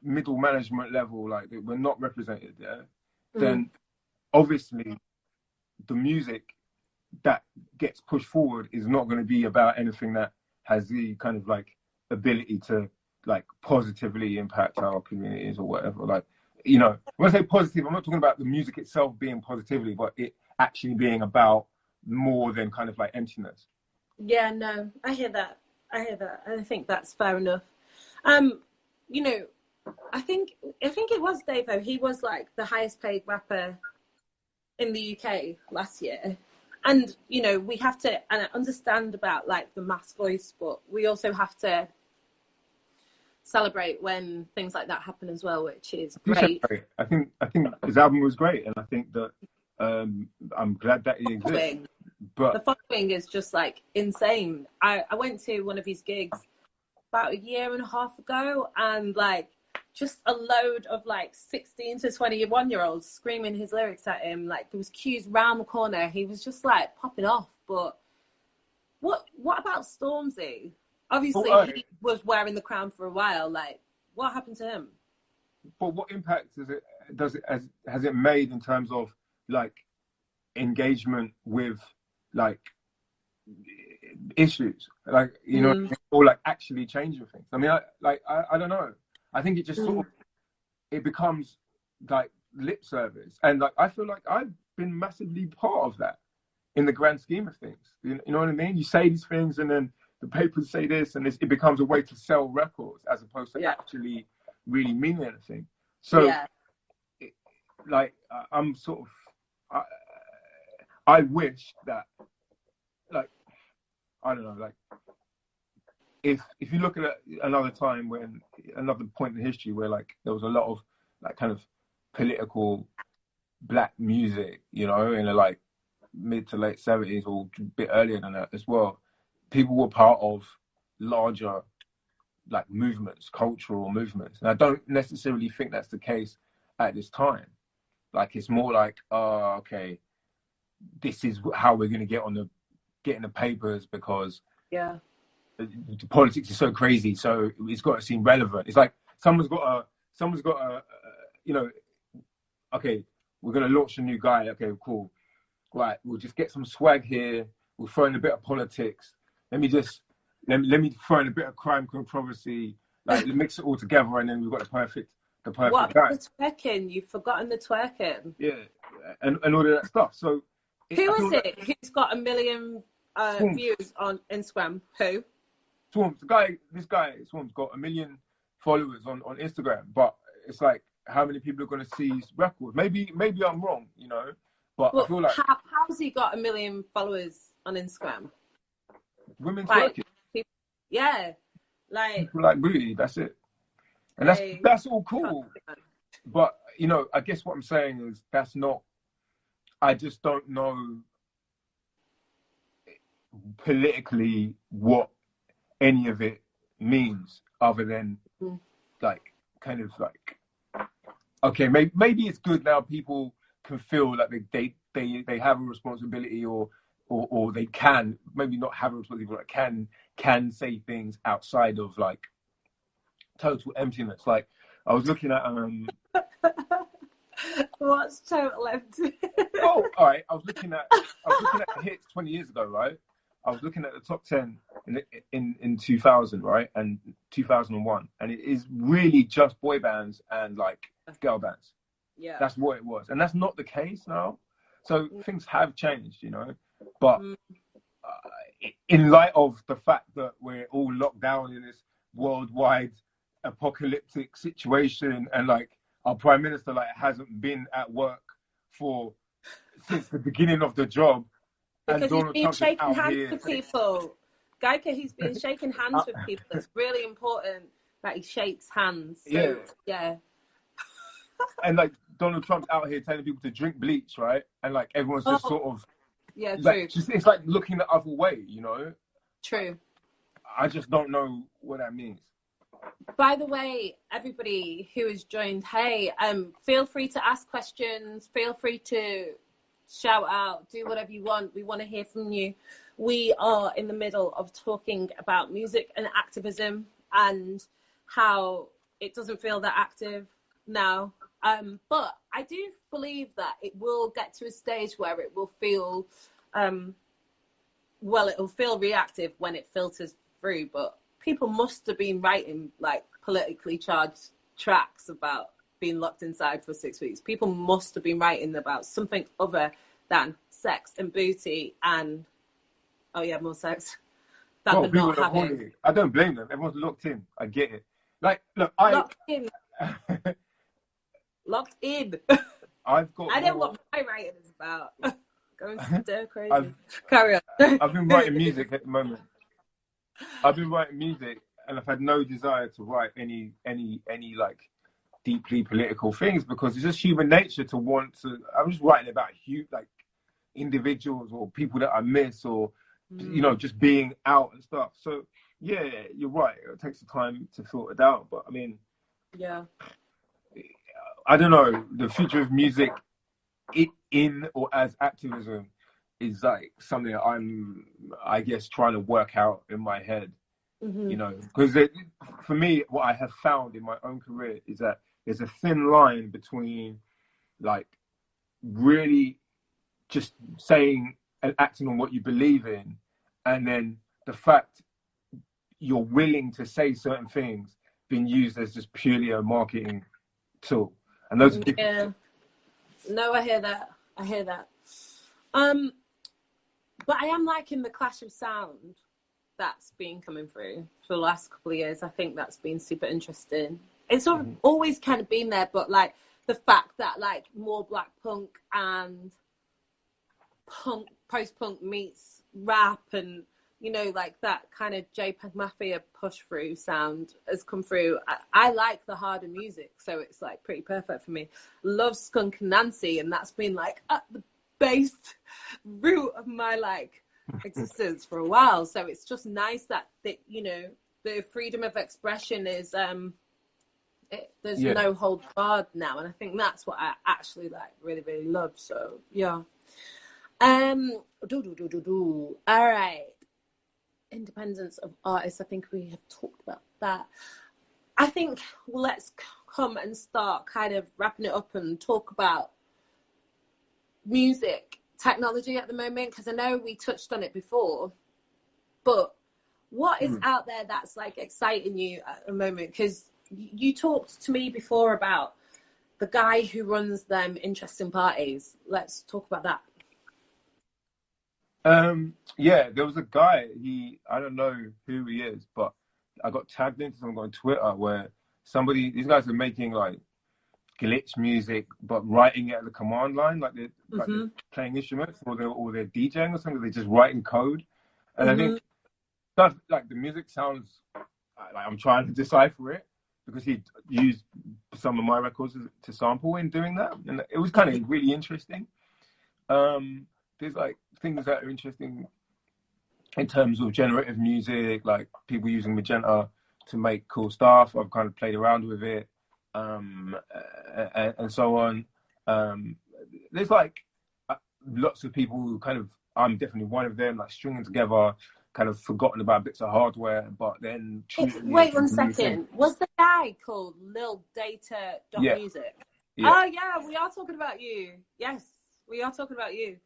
middle management level, like we're not represented there, then obviously the music that gets pushed forward is not going to be about anything that has the kind of like ability to like positively impact our communities or whatever. Like, you know, when I say positive, I'm not talking about the music itself being positively, but it actually being about more than kind of like emptiness. Yeah, no, I hear that. And I think that's fair enough. You know, I think it was Davo. He was like the highest paid rapper in the UK last year. And, you know, we have to, and I understand about like the mass voice, but we also have to celebrate when things like that happen as well, which is great. I think his album was great, and I think that I'm glad that he exists. But the following is just like insane. I went to one of his gigs about a year and a half ago, and like just a load of like 16 to 21-year-olds screaming his lyrics at him. Like there was queues round the corner. He was just like popping off. But what about Stormzy? Obviously, he was wearing the crown for a while. Like, what happened to him? But what impact has it made in terms of like engagement with like issues, like, you know, or like actually changing things? I mean, I don't know. I think it just sort of, it becomes like lip service, and like I feel like I've been massively part of that in the grand scheme of things. You know what I mean? You say these things, and then the papers say this, and it becomes a way to sell records as opposed to actually really meaning anything. So, like, I'm sort of, I wish that, like, I don't know, like, if you look at another time when, another point in history where like there was a lot of like kind of political black music, you know, in the like mid to late 70s or a bit earlier than that as well, people were part of larger like movements, cultural movements. And I don't necessarily think that's the case at this time. Like it's more like, oh, okay, this is how we're going to get in the papers because the politics is so crazy, so it's got to seem relevant. It's like someone's got a you know, okay, we're going to launch a new guy. Okay, cool. Right, we'll just get some swag here. We'll throw in a bit of politics. Let me throw in a bit of crime controversy. Like mix it all together, and then we've got the perfect what guy. The twerking? You've forgotten the twerking. Yeah, and all of that stuff. So who is it who's got 1 million views on Instagram? Who? Swarms. This guy Swarms got 1 million followers on Instagram, but it's like, how many people are going to see his record? Maybe I'm wrong, you know, but I feel like how has he got 1 million followers on Instagram? Women twerking. Like people like booty. That's it, and that's all cool. But you know, I guess what I'm saying is that's not. I just don't know politically what any of it means, other than like kind of like, okay, maybe it's good now. People can feel like they have a responsibility, or they can maybe not have a responsibility, but can say things outside of like total emptiness. Like I was looking at What's total empty? well, all right, I was looking at hits 20 years ago, right? I was looking at the top 10 in 2000, right, and 2001, and it is really just boy bands and like girl bands. Yeah, that's what it was, and that's not the case now. So things have changed, you know. But in light of the fact that we're all locked down in this worldwide apocalyptic situation, and like our prime minister like hasn't been at work since the beginning of the job. Because he's been shaking hands here. with people. Gaika, he's been shaking hands with people. It's really important that he shakes hands. So, yeah. And like Donald Trump's out here telling people to drink bleach, right? And like everyone's just sort of like, true. It's like looking the other way, you know? True. I just don't know what that means. By the way, everybody who has joined, hey, feel free to ask questions. Feel free to shout out, do whatever you want. We want to hear from you. We are in the middle of talking about music and activism and how it doesn't feel that active now. But I do believe that it will get to a stage where it will feel, it'll feel reactive when it filters through. But people must have been writing like politically charged tracks about being locked inside for 6 weeks. People must have been writing about something other than sex and booty and more sex. That would not happen. I don't blame them. Everyone's locked in. I get it. Like, look, locked in. Locked in. I know what my writing is about. Going stir crazy. Carry on. I've been writing music at the moment. I've been writing music, and I've had no desire to write any like deeply political things, because it's just human nature to want to. I'm just writing about like individuals or people that I miss, or you know, just being out and stuff. So yeah, you're right. It takes some time to filter it out, but I mean, yeah, I don't know. The future of music, in or as activism, is like something I'm, I guess, trying to work out in my head. You know, because for me, what I have found in my own career is that there's a thin line between like really just saying and acting on what you believe in, and then the fact you're willing to say certain things being used as just purely a marketing tool. And those are different. No, I hear that. But I am liking the clash of sound that's been coming through for the last couple of years. I think that's been super interesting. It's sort of always kind of been there, but like the fact that like more black punk and punk, post-punk meets rap, and you know, like that kind of JPEG Mafia push through sound has come through. I like the harder music, so it's like pretty perfect for me. Love Skunk and Nancy, and that's been like at the base root of my like existence for a while. So it's just nice that you know, the freedom of expression is there's no hold barred now, and I think that's what I actually like really love. So yeah. All right. Independence of artists. I think we have talked about that. I think let's come and start kind of wrapping it up and talk about music technology at the moment, because I know we touched on it before, but what is out there that's like exciting you at the moment? Because you talked to me before about the guy who runs them interesting parties. Let's talk about that. Yeah, there was a guy, I don't know who he is, but I got tagged into something on Twitter where these guys are making like glitch music, but writing it at the command line, like they're playing instruments, or they're DJing or something. They're just writing code, and I think stuff like the music sounds like I'm trying to decipher it, because he used some of my records to sample in doing that, and it was kind of really interesting. There's like things that are interesting in terms of generative music, like people using Magenta to make cool stuff. I've kind of played around with it, and so on. there's like lots of people who kind of, I'm definitely one of them, like stringing together kind of forgotten about bits of hardware, but then wait 1 second. Was the guy called Lil Data Music? Yeah. Oh yeah, we are talking about you. Yes, we are talking about you.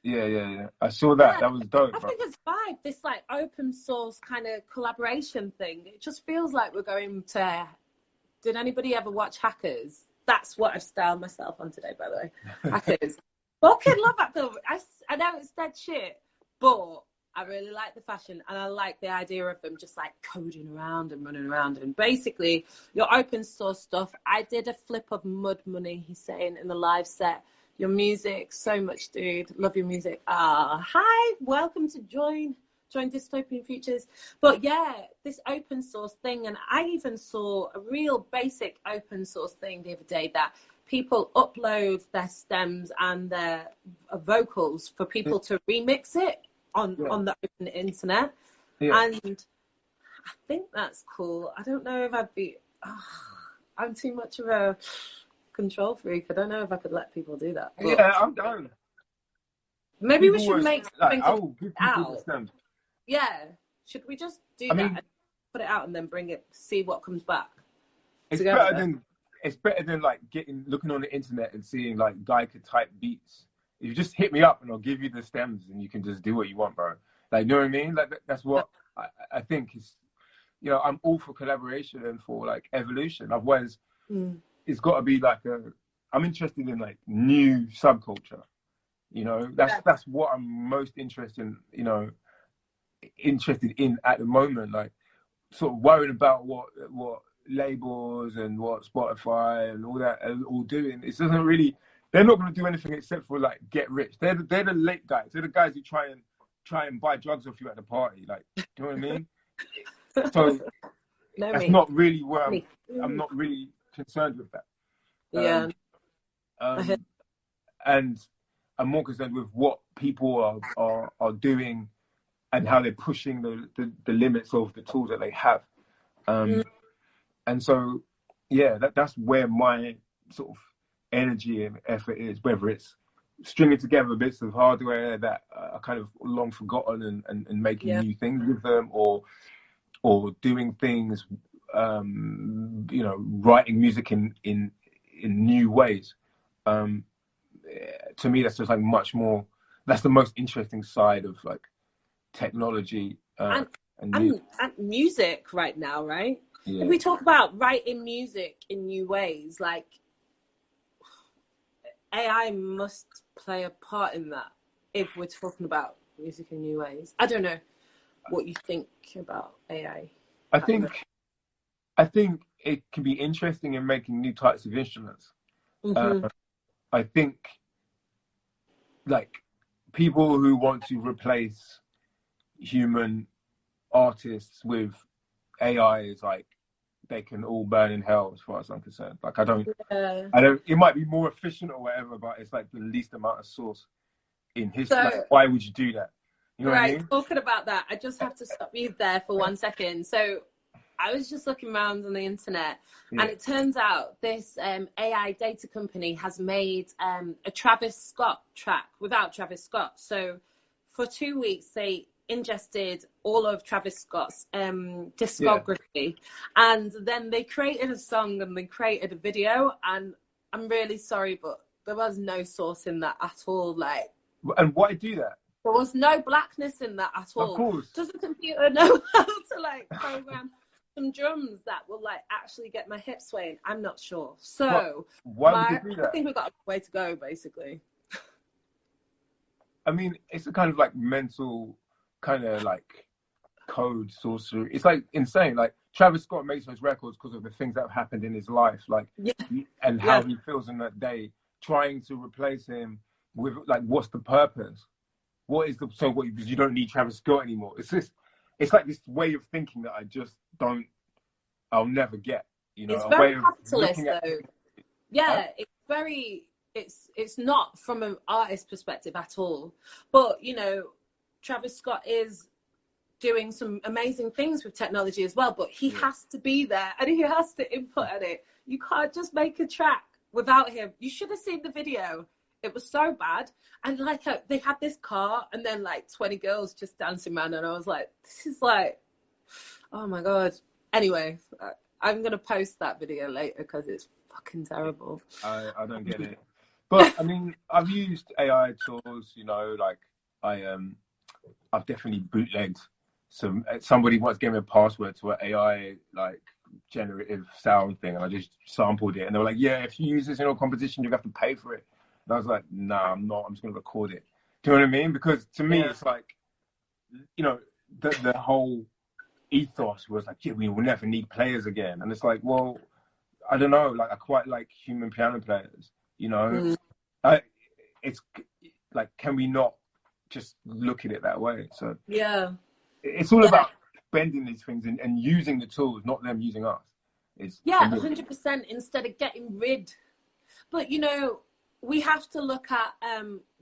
Yeah. I saw that. Yeah, that was dope. I think it's vibe. This like open source kind of collaboration thing. It just feels like we're going to. Did anybody ever watch Hackers? That's what I've styled myself on today, by the way. Hackers. Fucking love that film. I know it's dead shit, but I really like the fashion, and I like the idea of them just like coding around and running around. And basically, your open source stuff. I did a flip of Mud Money, he's saying in the live set. Your music, so much, dude. Love your music. Hi, welcome to join Dystopian Futures. But yeah, this open source thing, and I even saw a real basic open source thing the other day that people upload their stems and their vocals for people to remix it on the open internet. And I think that's cool. I don't know if I'd be, I'm too much of a control freak. I don't know if I could let people do that. But yeah, I'm down. Maybe we should make something I will give people the stems. Yeah. Should we just do that and put it out and then bring it, see what comes back? It's better than like looking on the internet and seeing like Gaika type beats. If you just hit me up and I'll give you the stems and you can just do what you want, bro. Like, you know what I mean? Like that's what I think is, you know, I'm all for collaboration and for like evolution. Otherwise, it's got to be like I'm interested in like new subculture. You know, that's what I'm most interested in. You know, interested in at the moment. Like, sort of worrying about what labels and what Spotify and all that are all doing. It doesn't really. They're not going to do anything except for like get rich. They're the late guys. They're the guys who try and buy drugs off you at the party. Like, do you know what I mean? So that's not really where I'm not really concerned with that. Yeah. And I'm more concerned with what people are doing and how they're pushing the limits of the tools that they have. And so, yeah, that's where my sort of energy and effort is, whether it's stringing together bits of hardware that are kind of long forgotten and making new things with them, or doing things, you know, writing music in new ways. To me, that's just like much more. That's the most interesting side of like technology and music right now, right? Yeah. If we talk about writing music in new ways, like AI must play a part in that. If we're talking about music in new ways, I don't know what you think about AI. I think it can be interesting in making new types of instruments. I think like people who want to replace human artists with AI is like they can all burn in hell as far as I'm concerned. Like I don't it might be more efficient or whatever, but it's like the least amount of source in history. Like, why would you do that? You know what I mean? Talking about that, I just have to stop you there for 1 second. So I was just looking around on the internet, and it turns out this AI data company has made a Travis Scott track without Travis Scott. So for 2 weeks, they ingested all of Travis Scott's discography, and then they created a song and they created a video. And I'm really sorry, but there was no source in that at all. Like, and why do that? There was no blackness in that at all. Of course. Does the computer know how to like program some drums that will like actually get my hips swaying? I'm not sure. So why would you do that? I think we've got a way to go, basically. I mean, it's a kind of like mental kind of like code sorcery. It's like insane. Like Travis Scott makes those records because of the things that have happened in his life, like and how he feels in that day. Trying to replace him with like, what's the purpose? What is what? Because you don't need Travis Scott anymore. It's like this way of thinking that I'll never get. You know, it's very capitalist though. It's not from an artist perspective at all. But you know, Travis Scott is doing some amazing things with technology as well. But he has to be there and he has to input at it. You can't just make a track without him. You should have seen the video. It was so bad. And like they had this car and then like 20 girls just dancing around, and I was like, this is like, oh my God. Anyway, I'm going to post that video later because it's fucking terrible. I don't get it. But I mean, I've used AI tools, you know, like I've definitely bootlegged somebody once gave me a password to an AI like generative sound thing, and I just sampled it, and they were like, yeah, if you use this in your composition, you have to pay for it. And I was like, nah, I'm not. I'm just going to record it. Do you know what I mean? Because to me, it's like, you know, the whole ethos was like, yeah, we will never need players again. And it's like, well, I don't know. Like, I quite like human piano players, you know? It's like, can we not just look at it that way? So yeah, it's all about bending these things and using the tools, not them using us. It's 100%, instead of getting rid. But, you know, we have to look at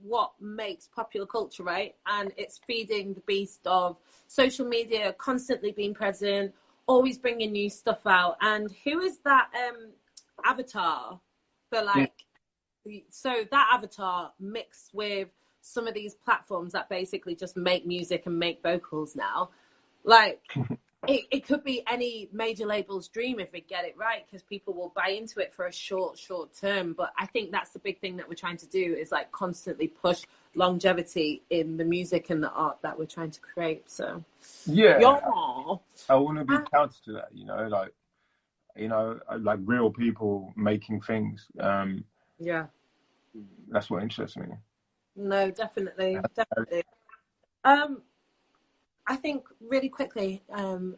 what makes popular culture, right? And it's feeding the beast of social media, constantly being present, always bringing new stuff out. And who is that avatar for like, so that avatar mixed with some of these platforms that basically just make music and make vocals now, like it could be any major label's dream if we get it right, because people will buy into it for a short term. But I think that's the big thing that we're trying to do, is like constantly push longevity in the music and the art that we're trying to create. So I want to be counter to that, you know, like real people making things. That's what interests me. No, definitely. I think really quickly, my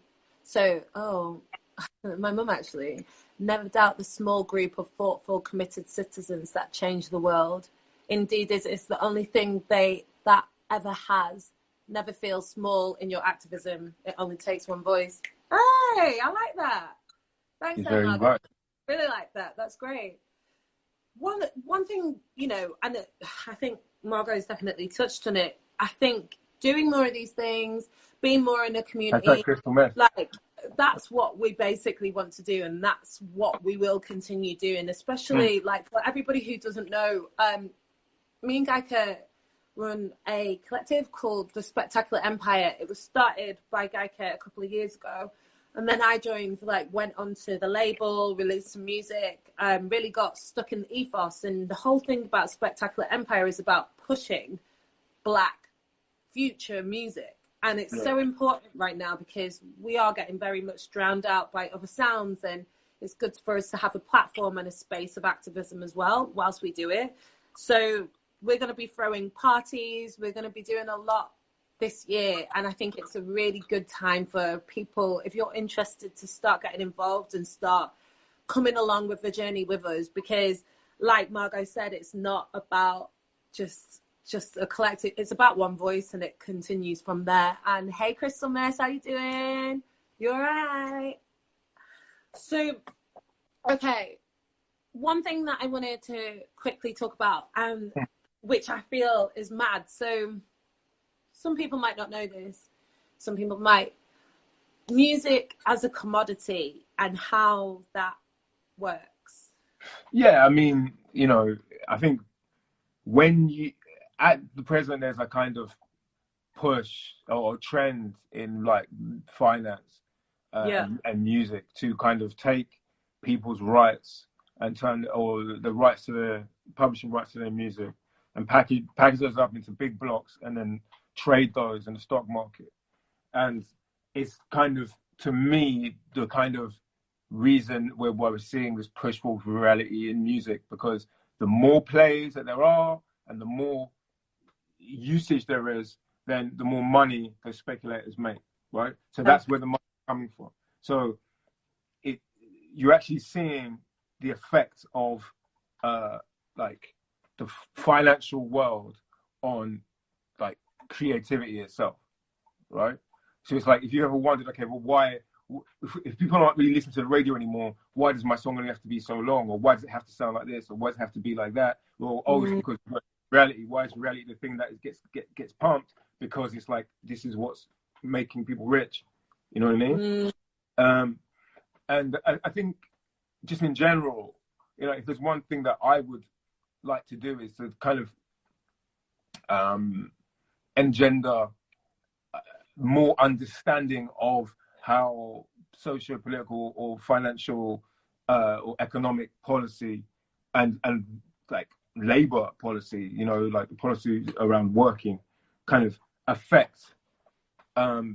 mum actually, never doubt the small group of thoughtful, committed citizens that change the world. Indeed, it's the only thing that ever has. Never feel small in your activism. It only takes one voice. Hey, I like that. Thanks, Margaret. Right. Really like that. That's great. One thing, you know, and I think Margot's definitely touched on it. I think doing more of these things, being more in a community, like that's what we basically want to do, and that's what we will continue doing, especially like for everybody who doesn't know, me and Gaika run a collective called the Spectacular Empire. It was started by Gaika a couple of years ago, and then I joined, like went onto the label, released some music, really got stuck in the ethos. And the whole thing about Spectacular Empire is about pushing Black future music, and it's so important right now because we are getting very much drowned out by other sounds, and it's good for us to have a platform and a space of activism as well whilst we do it. So we're going to be throwing parties, we're going to be doing a lot this year, and I think it's a really good time for people, if you're interested, to start getting involved and start coming along with the journey with us, because like Margot said, it's not about just a collective, it's about one voice, and it continues from there. And hey, Crystal Mess, how you doing? You all right? So, okay, one thing that I wanted to quickly talk about, which I feel is mad. So some people might not know this, some people might. Music as a commodity and how that works. Yeah, I mean, you know, I think when you, at the present, there's a kind of push or trend in like finance and music to kind of take people's rights and turn, or the rights to the publishing rights to their music, and package those up into big blocks and then trade those in the stock market. And it's kind of, to me, the kind of reason why we're seeing this push for virality in music, because the more plays that there are and the more usage there is, then the more money the speculators make, right? So that's where the money is coming from. So you're actually seeing the effect of like the financial world on like creativity itself, right? So it's like, if you ever wondered, okay, well, why, if people aren't really listening to the radio anymore, why does my song only have to be so long, or why does it have to sound like this, or why does it have to be like that? Well, it's because reality. Why is reality the thing that gets pumped? Because it's like, this is what's making people rich. You know what I mean? And I think just in general, you know, if there's one thing that I would like to do is to kind of engender more understanding of how socio-political or financial or economic policy and like labor policy, you know, like the policies around working, kind of affect art,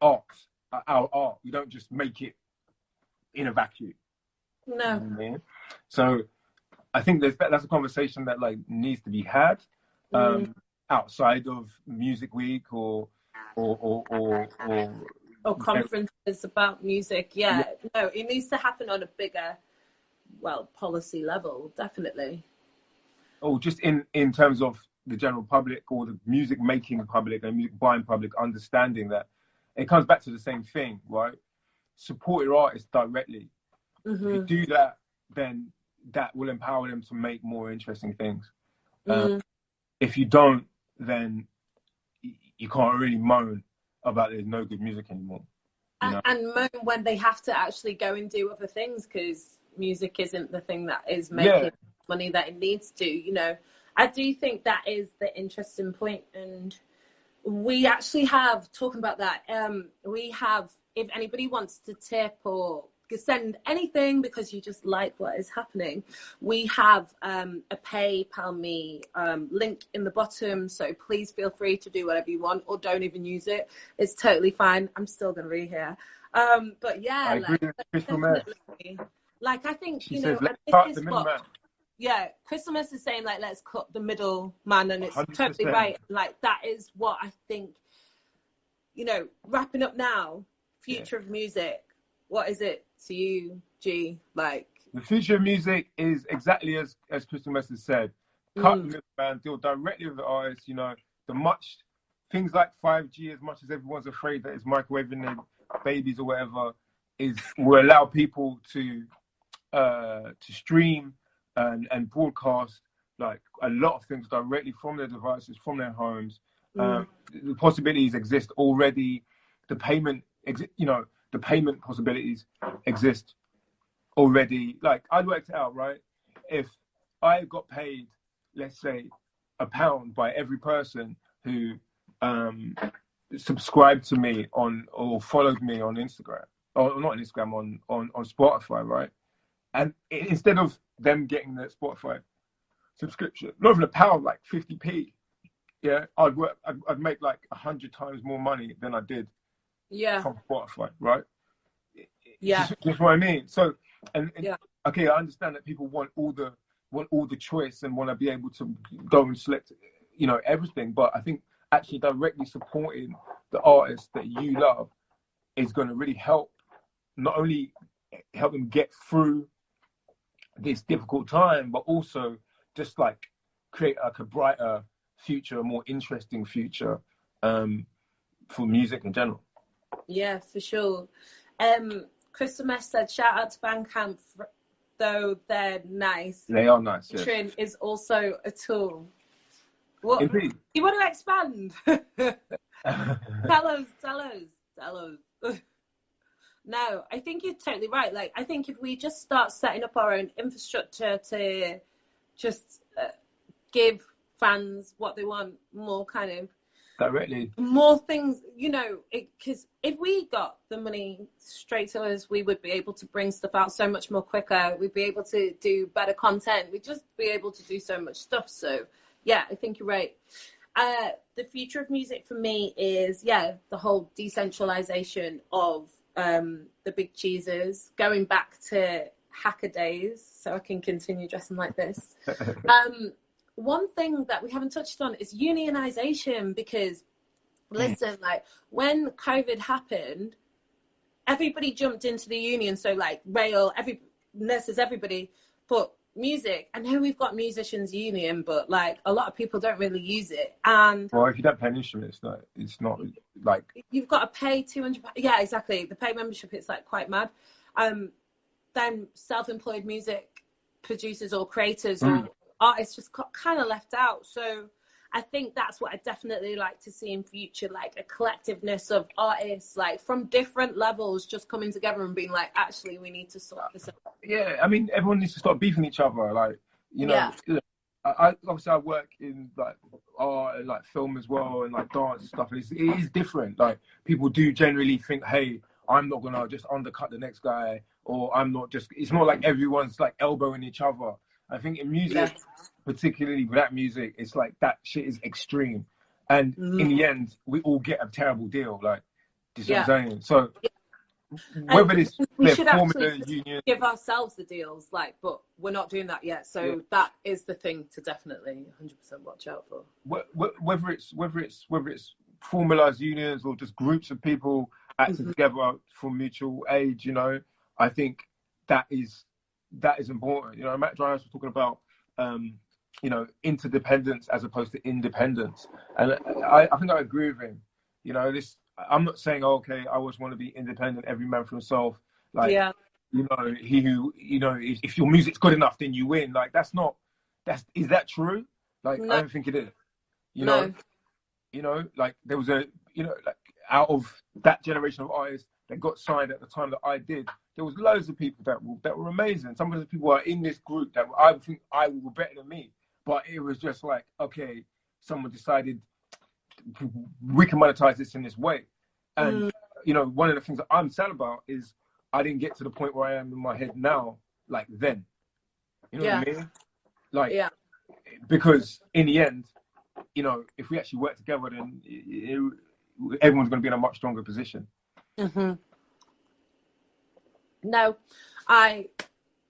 our art. We don't just make it in a vacuum. No. You know what I mean? So I think that's a conversation that like needs to be had outside of Music Week or conferences about music. Yeah, no, it needs to happen on a bigger, well, policy level, definitely. Or just in terms of the general public or the music making public and music buying public understanding that it comes back to the same thing, right? Support your artists directly. If you do that, then that will empower them to make more interesting things. If you don't, then you can't really moan about there's no good music anymore. You know? And moan when they have to actually go and do other things because music isn't the thing that is making money that it needs to, you know. I do think that is the interesting point, and we actually have, talking about that, we have, if anybody wants to tip or send anything because you just like what is happening, we have a PayPal me link in the bottom, so please feel free to do whatever you want or don't even use it. It's totally fine. I'm still gonna be here, but yeah, I agree with Crystal Mess. Like I think she you says, know let's this cut is the what, middleman. yeah, Crystal Mess is saying, like, let's cut the middle man, and it's 100%. totally right. Like, that is what I think, you know, wrapping up now, future of music, what is it to you, G? Like, the future of music is exactly as Crystal Mess has said. Cut the middleman, deal directly with the artists, you know, things like 5G, as much as everyone's afraid that it's microwaving their babies or whatever, will allow people to stream and broadcast like a lot of things directly from their devices, from their homes. The possibilities exist already. The payment possibilities exist already. Like, I worked it out, right? If I got paid, let's say, £1 by every person who subscribed to me or followed me on Instagram, or not on Instagram, on Spotify, right? And instead of them getting the Spotify subscription, not even £1, like 50p, yeah, I'd make like 100 times more money than I did from Spotify, right? Yeah, just what I mean. So, okay, I understand that people want all the choice and want to be able to go and select, you know, everything. But I think actually directly supporting the artists that you love is going to really help, not only help them get through this difficult time, but also just like create like a brighter future, a more interesting future for music in general. Yeah, for sure. Crystal Mess said, shout out to Bandcamp, though they're nice. They are nice, yes. Patreon is also a tool. What? Indeed. You want to expand? Tell us. No, I think you're totally right. Like, I think if we just start setting up our own infrastructure to just give fans what they want, more kind of directly, more things, you know, because if we got the money straight to us, we would be able to bring stuff out so much more quicker. We'd be able to do better content. We'd just be able to do so much stuff. So yeah, I think you're right. The future of music for me is, the whole decentralization of the big cheeses, going back to hacker days, so I can continue dressing like this. One thing that we haven't touched on is unionization, because listen, like when COVID happened, everybody jumped into the union. So like rail, nurses, everybody, but music, I know we've got musicians union, but like a lot of people don't really use it. And well, if you don't pay an instrument, it's not like you've got to pay £200. Yeah, exactly. The pay membership, it's like quite mad. Then self-employed music producers or creators or artists just got kind of left out. So I think that's what I definitely like to see in future, like a collectiveness of artists, like from different levels, just coming together and being like, actually, we need to sort this out. Yeah, I mean, everyone needs to stop beefing each other. Like, you know, I obviously I work in like art and like film as well and like dance and stuff, and it is different. Like people do generally think, hey, I'm not gonna just undercut the next guy, or I'm not just. It's not like everyone's like elbowing each other. I think in music, particularly rap music, it's like that shit is extreme, and in the end, we all get a terrible deal. Like, do you know what I'm saying? So whether it's we should formula actually union, give ourselves the deals, like, but we're not doing that yet. So that is the thing to definitely 100% watch out for. whether it's formalized unions or just groups of people acting together for mutual aid, you know, I think that is important. You know, Matt Dryers was talking about you know, interdependence as opposed to independence, and I think I agree with him. You know, I'm not saying, oh, okay, I always want to be independent, every man for himself. Like, you know, he who, you know, if your music's good enough, then you win. Like, is that true? Like, no. I don't think it is. You know, like there was like out of that generation of artists that got signed at the time that I did, there was loads of people that were amazing. Some of the people are in this group that I think were better than me, but it was just like, okay, someone decided we can monetize this in this way. And you know, one of the things that I'm sad about is I didn't get to the point where I am in my head now, like then. You know what I mean? Like, because in the end, you know, if we actually work together, then everyone's going to be in a much stronger position. No, I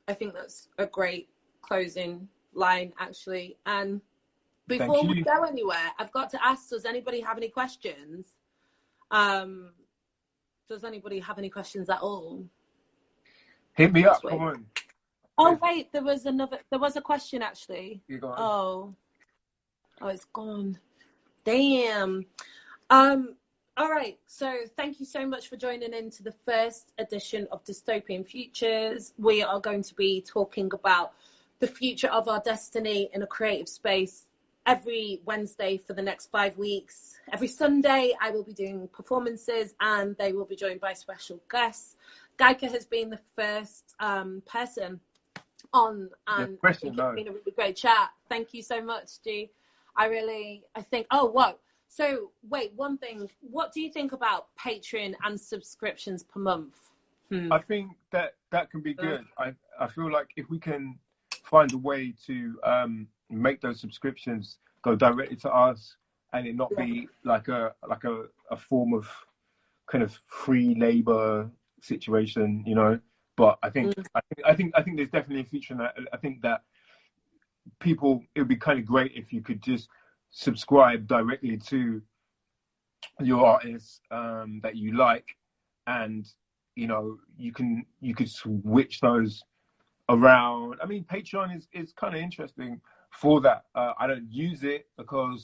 think that's a great closing line, actually. And before we go anywhere, I've got to ask, does anybody have any questions? Does anybody have any questions at all? Hit me up, come on. Oh, wait, there was a question, actually. You go on. Oh, it's gone. Damn. All right, so thank you so much for joining in to the first edition of Dystopian Futures. We are going to be talking about the future of our destiny in a creative space every Wednesday for the next 5 weeks. Every Sunday, I will be doing performances and they will be joined by special guests. Gaika has been the first person on, and I think it's been a really great chat. Thank you so much, G. I think, So wait, one thing, what do you think about Patreon and subscriptions per month? I think that can be good. I feel like if we can find a way to make those subscriptions go directly to us and it not be like a form of kind of free labor situation, you know. But I think there's definitely a future in that. I think that people, it would be kind of great if you could just subscribe directly to your artists that you like, and you know, you could switch those around. I mean, Patreon is kind of interesting for that. I don't use it because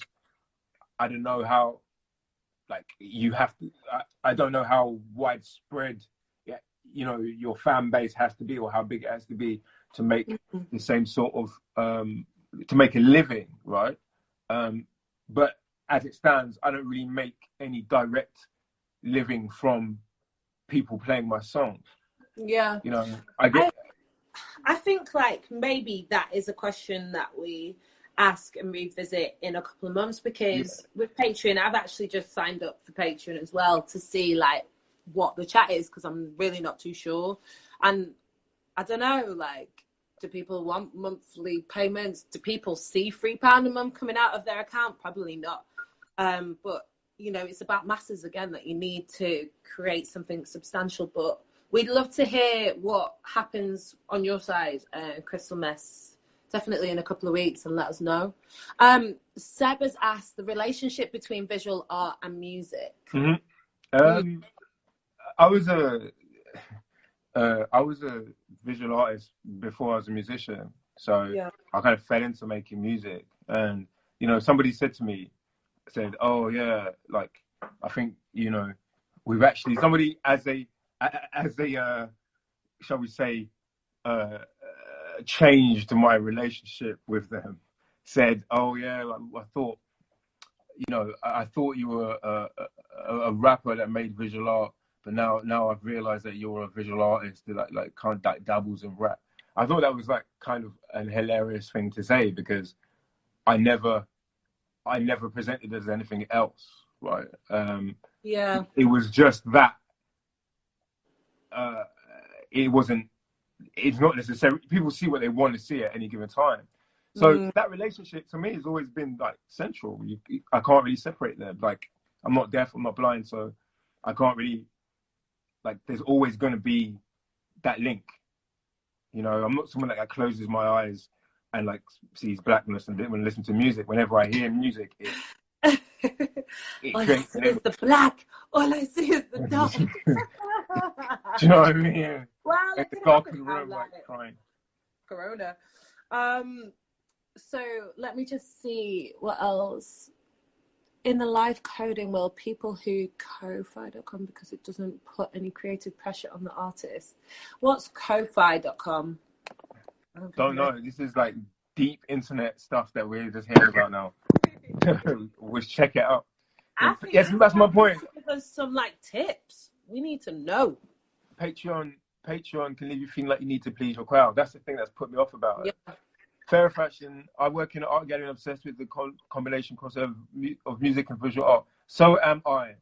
I don't know how, like, you have to. I don't know how widespread, you know, your fan base has to be, or how big it has to be to make the same sort of to make a living, right? But as it stands, I don't really make any direct living from people playing my songs. Yeah. You know, I think like maybe that is a question that we ask and revisit in a couple of months, because with Patreon, I've actually just signed up for Patreon as well to see like what the chat is, because I'm really not too sure. And I don't know, like, do people want monthly payments? Do people see £3 a month coming out of their account? Probably not. But, you know, it's about masses again, that you need to create something substantial. But we'd love to hear what happens on your side, Crystal Mess, definitely in a couple of weeks, and let us know. Seb has asked the relationship between visual art and music. I was a visual artist before I was a musician, so I kind of fell into making music. And you know, somebody said, "Oh yeah, like I think, you know, we've actually," somebody as a shall we say, changed my relationship with them, said, "Oh yeah, like, I thought, you know, I thought you were a rapper that made visual art, but now I've realized that you're a visual artist that like kind of dabbles in rap." I thought that was like kind of an hilarious thing to say, because I never presented as anything else, right? Yeah. It was just that. It's not necessarily, people see what they want to see at any given time. So that relationship to me has always been like central. I can't really separate them. Like, I'm not deaf, I'm not blind, so I can't really, like, there's always going to be that link. You know, I'm not someone that closes my eyes and like sees blackness and when I listen to music. Whenever I hear music, it all creates I see is the black. All I see is the dark. Do you know what I mean? Well, like the darkened room, like crying. Corona. So let me just see what else. In the live coding world, people who ko-fi.com because it doesn't put any creative pressure on the artist. What's ko-fi.com? Don't know. This is like deep internet stuff that we're just hearing about now. We'll check it out. Yes, that's my point. There's some like tips. We need to know. Patreon can leave you feeling like you need to please your crowd. That's the thing that's put me off about it. Yeah. Fair fashion. I work in an art gallery and obsessed with the combination crossover of music and visual art. So am I.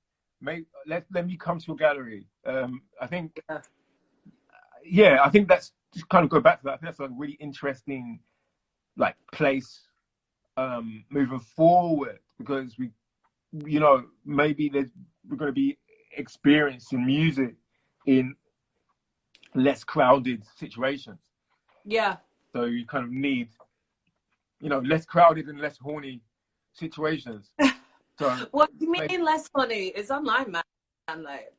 Let me come to your gallery. I think, I think that's just kind of go back to that. I think that's a really interesting, like, place moving forward, because we, you know, maybe we're going to be experiencing music in less crowded situations. Yeah. So you kind of need, you know, less crowded and less horny situations. So what do you mean less horny? It's online, man. Like,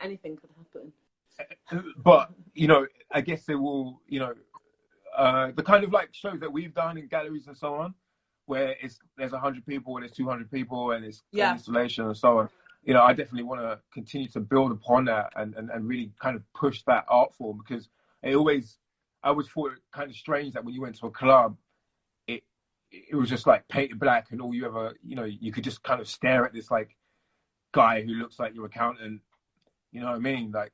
anything could happen. But, you know, I guess they will, you know, the kind of like shows that we've done in galleries and so on, where there's 100 people and there's 200 people and it's an installation and so on. You know, I definitely want to continue to build upon that and really kind of push that art form, because I always thought it kind of strange that when you went to a club, it was just like painted black and all you ever, you know, you could just kind of stare at this like guy who looks like your accountant, you know what I mean? Like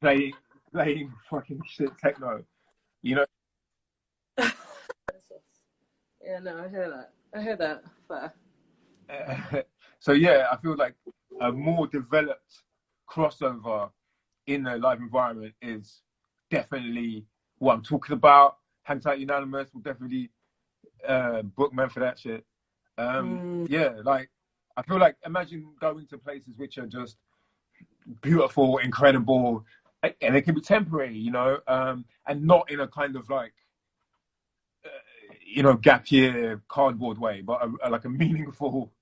playing fucking shit techno, you know? Yeah, no, I hear that. Fair. So yeah, I feel like a more developed crossover in the live environment is definitely what I'm talking about. Hang Tight Unanimous will definitely book men for that shit. Yeah, like I feel like, imagine going to places which are just beautiful, incredible, and they can be temporary, you know, and not in a kind of like, you know, gap year cardboard way, but like a meaningful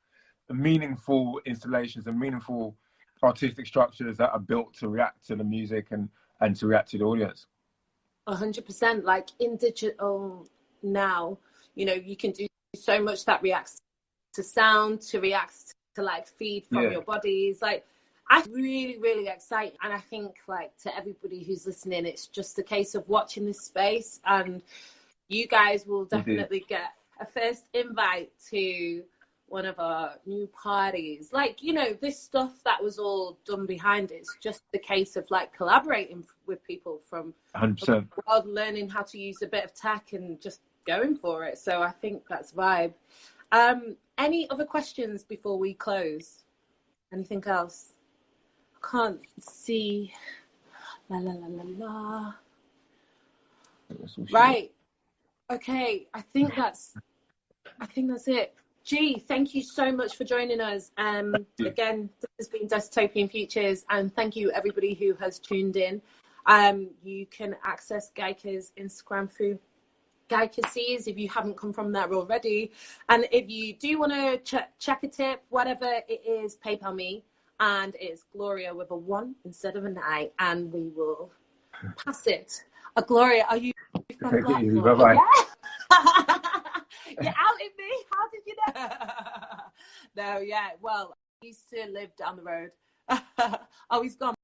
installations and meaningful artistic structures that are built to react to the music and to react to the audience. 100%. Like in digital now, you know, you can do so much that reacts to sound, to react to like feed from your bodies. Like, I'm really, really excited. And I think like to everybody who's listening, it's just a case of watching this space, and you guys will definitely get a first invite to one of our new parties. Like, you know, this stuff that was all done behind it's just the case of like collaborating with people from 100%. the world, learning how to use a bit of tech and just going for it. So I think that's vibe. Any other questions before we close? Anything else? I can't see. La la la la la. Right. Okay. I think that's it. G, thank you so much for joining us. Again, this has been Dystopian Futures, and thank you everybody who has tuned in. You can access Gaika's Instagram through Gaika Sees if you haven't come from there already. And if you do want to check a tip, whatever it is, PayPal me, and it's Gloria with a 1 instead of an I, and we will pass it. Gloria, are you from Blackpool? Bye-bye. Yeah. You're outing me. How did you know? No, yeah. Well, I used to live down the road. Oh, he's gone.